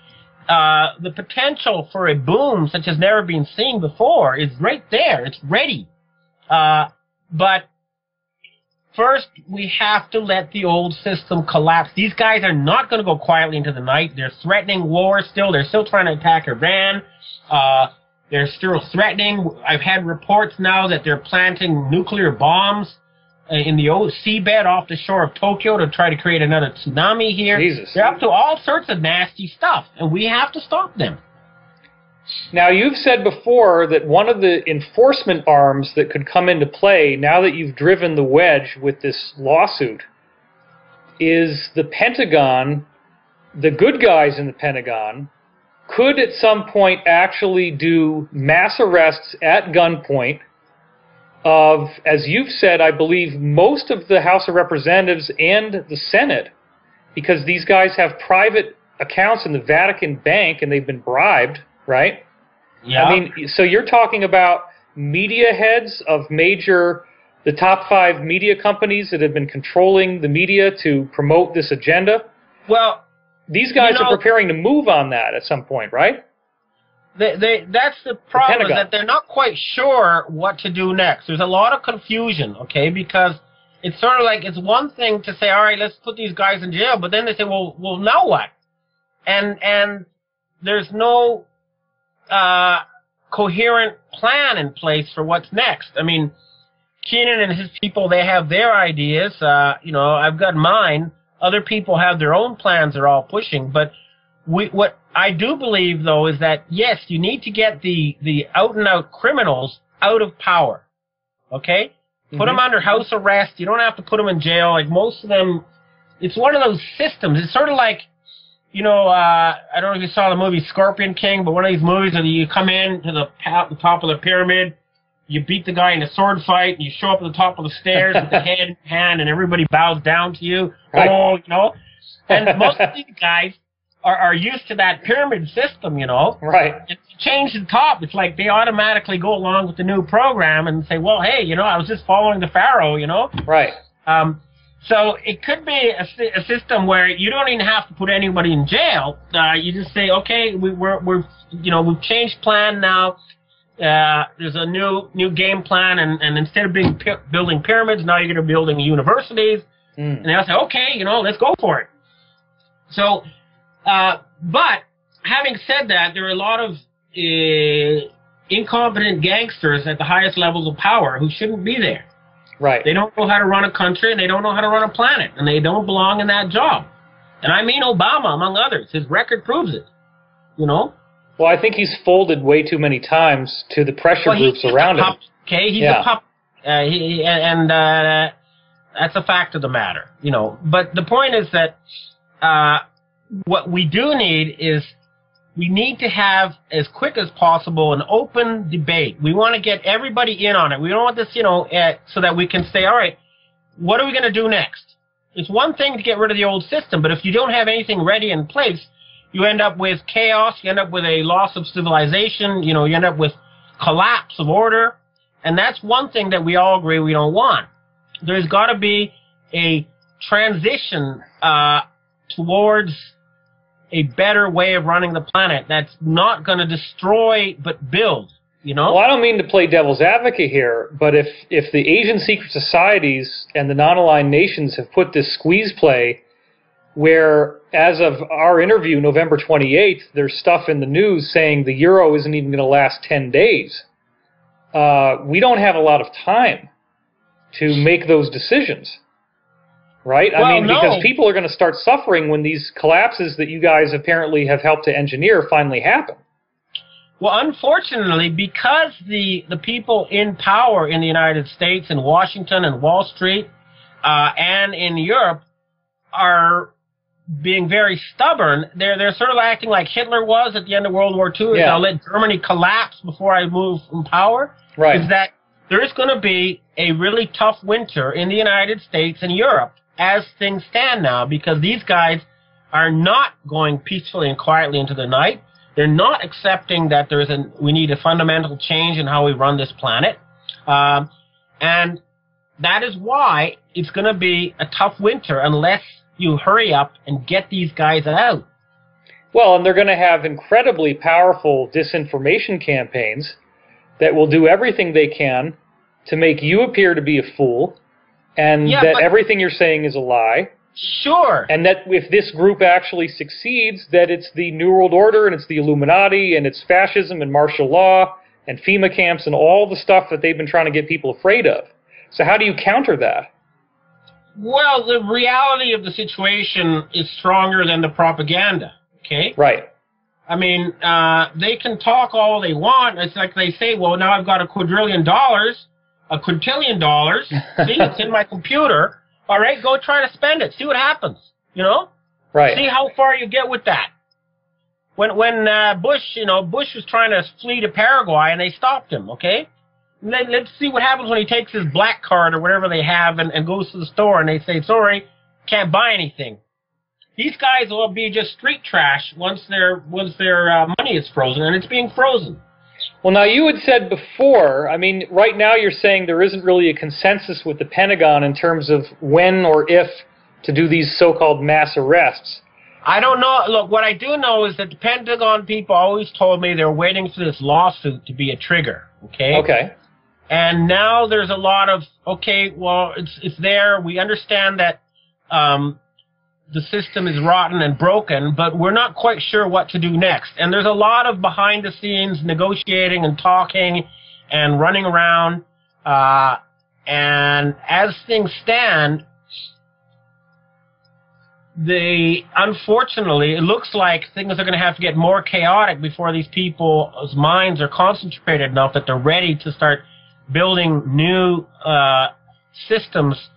The potential for a boom such as never been seen before is right there. It's ready. But first, we have to let the old system collapse. These guys are not going to go quietly into the night. They're threatening war still. They're still trying to attack Iran. They're still threatening. I've had reports now that they're planting nuclear bombs in the seabed off the shore of Tokyo to try to create another tsunami here. Jesus. They're up to all sorts of nasty stuff, and we have to stop them. Now, you've said before that one of the enforcement arms that could come into play now that you've driven the wedge with this lawsuit is the Pentagon, the good guys in the Pentagon, could at some point actually do mass arrests at gunpoint of, as you've said, I believe most of the House of Representatives and the Senate, because these guys have private accounts in the Vatican Bank and they've been bribed, right? Yeah. I mean, so you're talking about media heads of the top 5 media companies that have been controlling the media to promote this agenda? Well, these guys are preparing to move on that at some point, right? That's the problem, is that they're not quite sure what to do next. There's a lot of confusion, okay, because it's sort of like, it's one thing to say, all right, let's put these guys in jail, but then they say, well, now what? And there's no coherent plan in place for what's next. I mean, Keenan and his people, they have their ideas. I've got mine. Other people have their own plans they're all pushing. But what I do believe, though, is that, yes, you need to get the out-and-out criminals out of power. Okay? Put them under house arrest. You don't have to put them in jail. Like most of them, it's one of those systems. It's sort of like, I don't know if you saw the movie Scorpion King, but one of these movies where you come in to the top of the pyramid, you beat the guy in a sword fight, and you show up at the top of the stairs with the head in hand, and everybody bows down to you. Right. Oh, And most of these guys are used to that pyramid system, Right. If you change the top, it's like they automatically go along with the new program and say, well, hey, I was just following the pharaoh, Right. So it could be a system where you don't even have to put anybody in jail. You just say, okay, we've changed plan now. There's a new game plan, and instead of building pyramids, now you're going to be building universities. And they'll say, okay, let's go for it. So, but having said that, there are a lot of incompetent gangsters at the highest levels of power who shouldn't be there. Right. They don't know how to run a country, and they don't know how to run a planet, and they don't belong in that job. And I mean Obama, among others. His record proves it, Well, I think he's folded way too many times to the pressure groups around him. Okay, he's a puppet. That's a fact of the matter, But the point is that what we do need is we need to have, as quick as possible, an open debate. We want to get everybody in on it. We don't want this, so that we can say, all right, what are we going to do next? It's one thing to get rid of the old system, but if you don't have anything ready in place, you end up with chaos, you end up with a loss of civilization, you end up with collapse of order, and that's one thing that we all agree we don't want. There's got to be a transition towards a better way of running the planet that's not going to destroy but build, Well, I don't mean to play devil's advocate here, but if the Asian secret societies and the non-aligned nations have put this squeeze play where, as of our interview, November 28th, there's stuff in the news saying the euro isn't even going to last 10 days, we don't have a lot of time to make those decisions. Right? Well, because people are going to start suffering when these collapses that you guys apparently have helped to engineer finally happen. Well, unfortunately, because the people in power in the United States, in Washington and Wall Street, and in Europe are being very stubborn, they're sort of acting like Hitler was at the end of World War II. I'll let Germany collapse before I move from power. Right. Is that there's going to be a really tough winter in the United States and Europe as things stand now, because these guys are not going peacefully and quietly into the night. They're not accepting that we need a fundamental change in how we run this planet. And that is why it's going to be a tough winter unless you hurry up and get these guys out. Well, and they're going to have incredibly powerful disinformation campaigns that will do everything they can to make you appear to be a fool, and that everything you're saying is a lie. Sure. And that if this group actually succeeds, that it's the New World Order, and it's the Illuminati, and it's fascism and martial law, and FEMA camps and all the stuff that they've been trying to get people afraid of. So how do you counter that? Well, the reality of the situation is stronger than the propaganda, okay? Right. I mean, they can talk all they want. It's like they say, well, now I've got $1 quadrillion, $1 quintillion. See, it's in my computer. All right, go try to spend it. See what happens, you know? Right. See how far you get with that. When Bush, Bush was trying to flee to Paraguay and they stopped him, okay? Let's see what happens when he takes his black card or whatever they have and goes to the store and they say, sorry, can't buy anything. These guys will be just street trash once their money is frozen, and it's being frozen. Well, now you had said before, I mean, right now you're saying there isn't really a consensus with the Pentagon in terms of when or if to do these so-called mass arrests. I don't know. Look, what I do know is that the Pentagon people always told me they're waiting for this lawsuit to be a trigger, okay? Okay. And now there's a lot of, okay, well, it's there. We understand that the system is rotten and broken, but we're not quite sure what to do next. And there's a lot of behind-the-scenes negotiating and talking and running around. And as things stand, unfortunately, it looks like things are going to have to get more chaotic before these people's minds are concentrated enough that they're ready to start building new systems,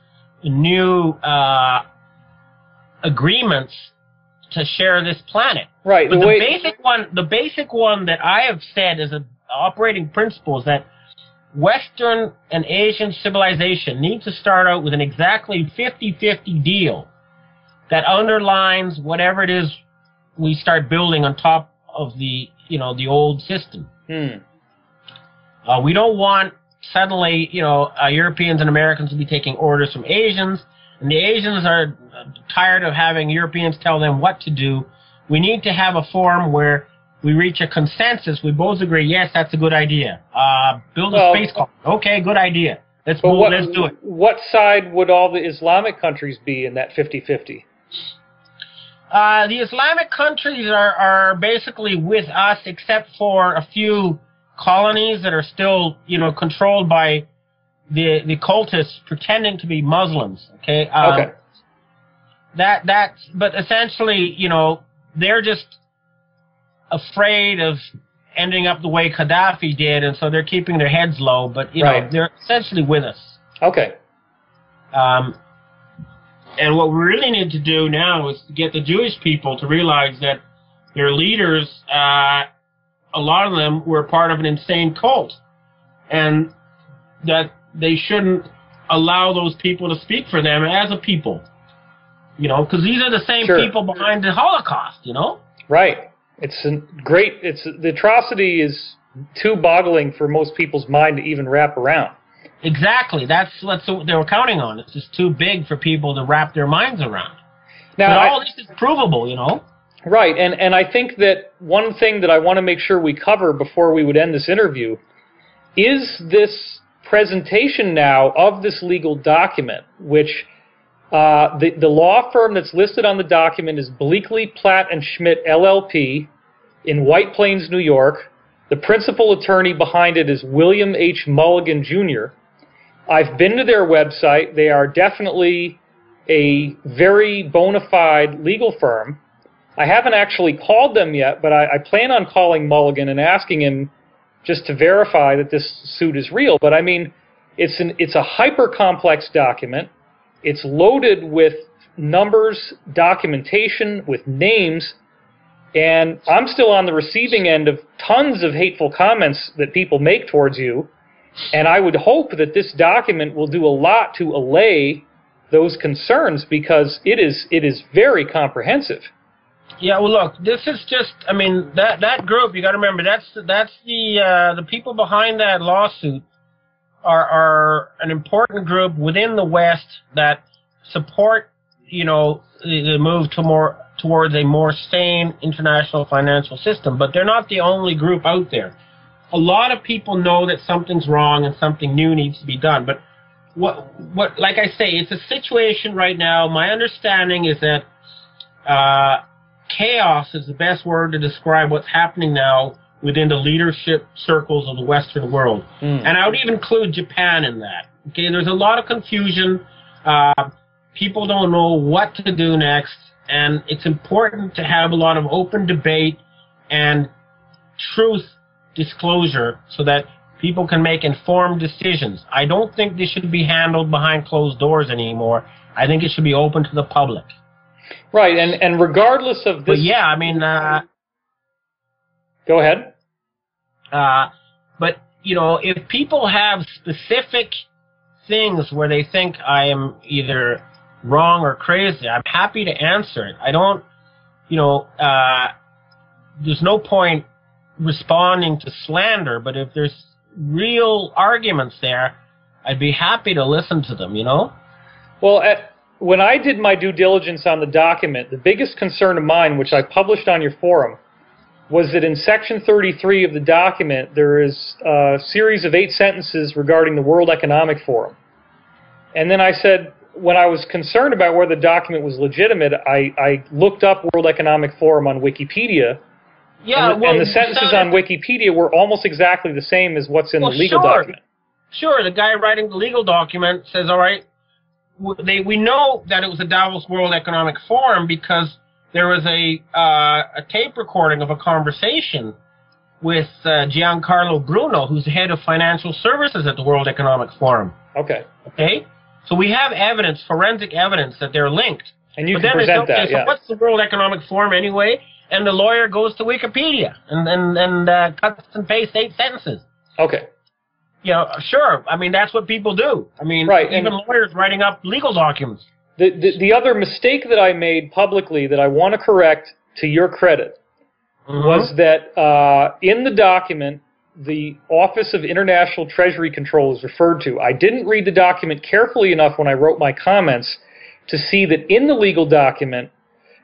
new agreements to share this planet. Right. But the basic one that I have said as an operating principle is that Western and Asian civilization needs to start out with an exactly 50-50 deal that underlines whatever it is we start building on top of the old system. We don't want suddenly, Europeans and Americans to be taking orders from Asians, and the Asians are tired of having Europeans tell them what to do. We need to have a forum where we reach a consensus. We both agree, yes, that's a good idea. Build a space colony. Okay, good idea. Let's do it. What side would all the Islamic countries be in that 50-50? The Islamic countries are basically with us, except for a few colonies that are still, controlled by the cultists pretending to be Muslims. Okay. Okay. But essentially, they're just afraid of ending up the way Gaddafi did, and so they're keeping their heads low. But they're essentially with us. Okay. And what we really need to do now is to get the Jewish people to realize that their leaders, a lot of them were part of an insane cult, and that they shouldn't allow those people to speak for them as a people. Because these are the same people behind the Holocaust, Right. The atrocity is too boggling for most people's mind to even wrap around. Exactly. That's what they were counting on. It's just too big for people to wrap their minds around. Now, but all this is provable, Right. And I think that one thing that I want to make sure we cover before we would end this interview is this presentation now of this legal document, which the law firm that's listed on the document is Bleakley, Platt & Schmidt, LLP in White Plains, New York. The principal attorney behind it is William H. Mulligan, Jr. I've been to their website. They are definitely a very bona fide legal firm. I haven't actually called them yet, but I plan on calling Mulligan and asking him just to verify that this suit is real. But I mean, it's a hyper-complex document. It's loaded with numbers, documentation, with names, and I'm still on the receiving end of tons of hateful comments that people make towards you. And I would hope that this document will do a lot to allay those concerns, because it is very comprehensive. Yeah, well, look, this is just, I mean, that group, you got to remember, that's the people behind that lawsuit are an important group within the West that support, the move towards a more sane international financial system. But they're not the only group out there. A lot of people know that something's wrong and something new needs to be done. But what like I say, it's a situation right now. My understanding is that chaos is the best word to describe what's happening now within the leadership circles of the Western world. And I would even include Japan in that. Okay, there's a lot of confusion. People don't know what to do next, and it's important to have a lot of open debate and truth disclosure so that people can make informed decisions. I don't think this should be handled behind closed doors anymore. I think it should be open to the public. Right, and regardless of this... But yeah, I mean... Go ahead. But, you know, if people have specific things where they think I am either wrong or crazy, I'm happy to answer it. I don't, you know, there's no point responding to slander, but if there's real arguments there, I'd be happy to listen to them, you know? Well, when I did my due diligence on the document, the biggest concern of mine, which I published on your forum, was that in Section 33 of the document, there is a series of 8 sentences regarding the World Economic Forum. And then I said, when I was concerned about whether the document was legitimate, I looked up World Economic Forum on Wikipedia. Yeah, and the sentences on Wikipedia were almost exactly the same as what's in the legal document. Sure, the guy writing the legal document says, all right, we know that it was a Davos World Economic Forum because there was a tape recording of a conversation with Giancarlo Bruno, who's the head of financial services at the World Economic Forum. Okay. Okay? So we have evidence, forensic evidence, that they're linked. And you can present that, so what's the World Economic Forum anyway? And the lawyer goes to Wikipedia and cuts and pastes 8 sentences. Okay. You know, sure. I mean, that's what people do. I mean, even lawyers writing up legal documents. The other mistake that I made publicly that I want to correct, to your credit, was that in the document, the Office of International Treasury Control is referred to. I didn't read the document carefully enough when I wrote my comments to see that in the legal document,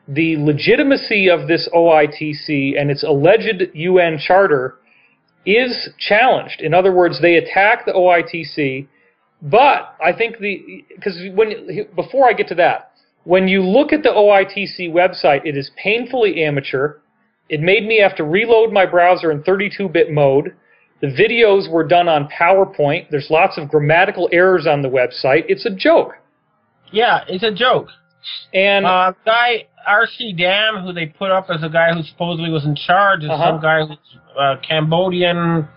the legitimacy of this OITC and its alleged UN charter is challenged. In other words, they attack the OITC, but I think before I get to that, when you look at the OITC website, it is painfully amateur. It made me have to reload my browser in 32-bit mode. The videos were done on PowerPoint. There's lots of grammatical errors on the website. It's a joke. Yeah, it's a joke. And guy R.C. Dam, who they put up as a guy who supposedly was in charge, is some guy who's a Cambodian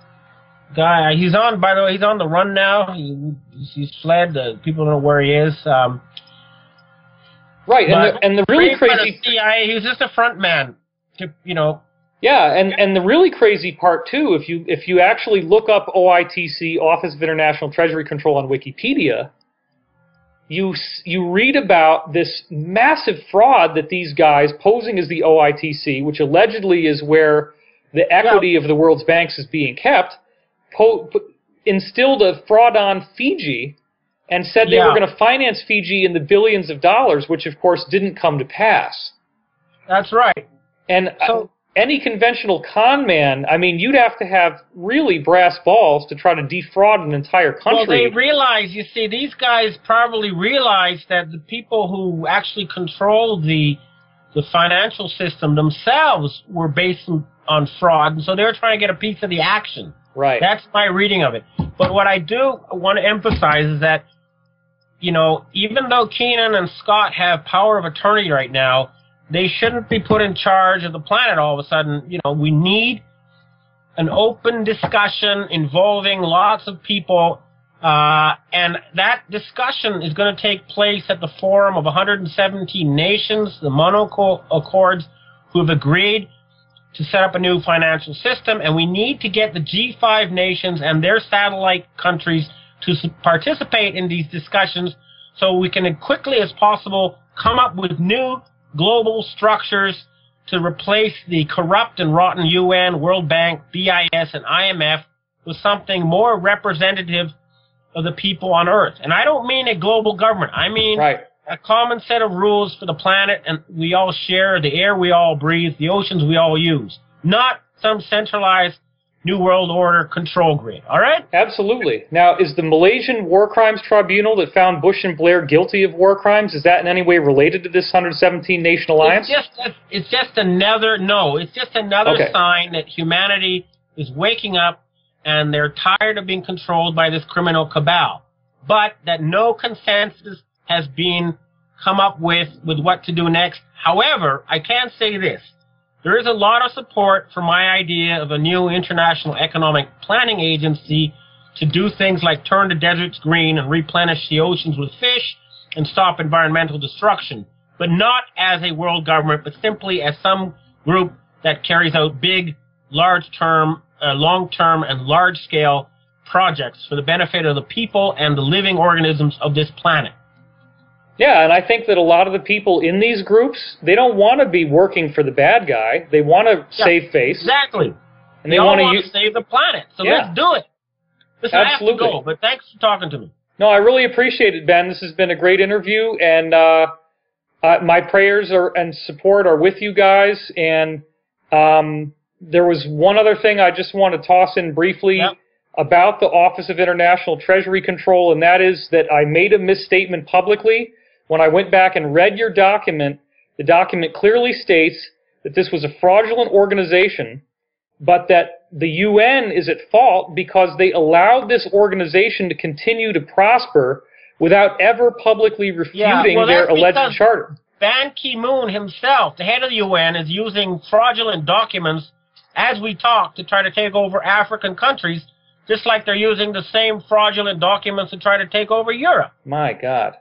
guy. He's on, by the way, he's on the run now. He's fled. People don't know where he is. Right, and the really crazy... CIA, he was just a front man, you know. Yeah, and the really crazy part, too, if you actually look up OITC, Office of International Treasury Control, on Wikipedia, you read about this massive fraud that these guys, posing as the OITC, which allegedly is where the equity of the world's banks is being kept, instilled a fraud on Fiji and said they were going to finance Fiji in the billions of dollars, which, of course, didn't come to pass. That's right. And any conventional con man, I mean, you'd have to have really brass balls to try to defraud an entire country. Well, they realize, you see, these guys probably realize that the people who actually control the financial system themselves were based on fraud, and so they're trying to get a piece of the action. Right. That's my reading of it. But what I do want to emphasize is that, you know, even though Keenan and Scott have power of attorney right now, they shouldn't be put in charge of the planet all of a sudden. You know, we need an open discussion involving lots of people, and that discussion is going to take place at the forum of 117 nations, the Monaco Accords, who have agreed to set up a new financial system, and we need to get the G5 nations and their satellite countries to participate in these discussions so we can, as quickly as possible, come up with new global structures to replace the corrupt and rotten UN, World Bank, BIS, and IMF with something more representative of the people on Earth. And I don't mean a global government. I mean a common set of rules for the planet and we all share, the air we all breathe, the oceans we all use. Not some centralized New World Order control grid. All right? Absolutely. Now, is the Malaysian War Crimes Tribunal that found Bush and Blair guilty of war crimes, is that in any way related to this 117-nation alliance? It's just another sign that humanity is waking up and they're tired of being controlled by this criminal cabal, but that no consensus has been come up with what to do next. However, I can say this. There is a lot of support for my idea of a new international economic planning agency to do things like turn the deserts green and replenish the oceans with fish and stop environmental destruction, but not as a world government, but simply as some group that carries out big, long-term and large-scale projects for the benefit of the people and the living organisms of this planet. Yeah, and I think that a lot of the people in these groups, they don't want to be working for the bad guy. They want to save face. Exactly. And they all want to save the planet. So let's do it. Listen, I have to go, but thanks for talking to me. No, I really appreciate it, Ben. This has been a great interview, and my prayers and support are with you guys. And there was one other thing I just want to toss in briefly about the Office of International Treasury Control, and that is that I made a misstatement publicly. When I went back and read your document, the document clearly states that this was a fraudulent organization, but that the UN is at fault because they allowed this organization to continue to prosper without ever publicly refuting their alleged charter. Ban Ki-moon himself, the head of the UN, is using fraudulent documents as we talk to try to take over African countries, just like they're using the same fraudulent documents to try to take over Europe. My God.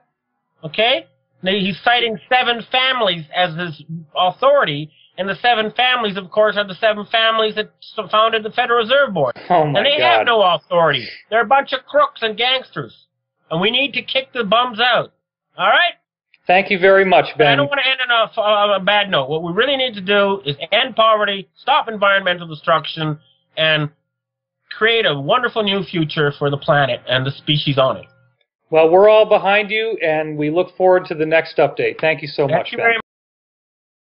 Okay? Now, he's citing 7 families as his authority, and the 7 families, of course, are the 7 families that founded the Federal Reserve Board. Oh, my God. And they have no authority. They're a bunch of crooks and gangsters. And we need to kick the bums out. All right? Thank you very much, Ben. But I don't want to end on a bad note. What we really need to do is end poverty, stop environmental destruction, and create a wonderful new future for the planet and the species on it. Well, we're all behind you, and we look forward to the next update. Thank you so much, Ben.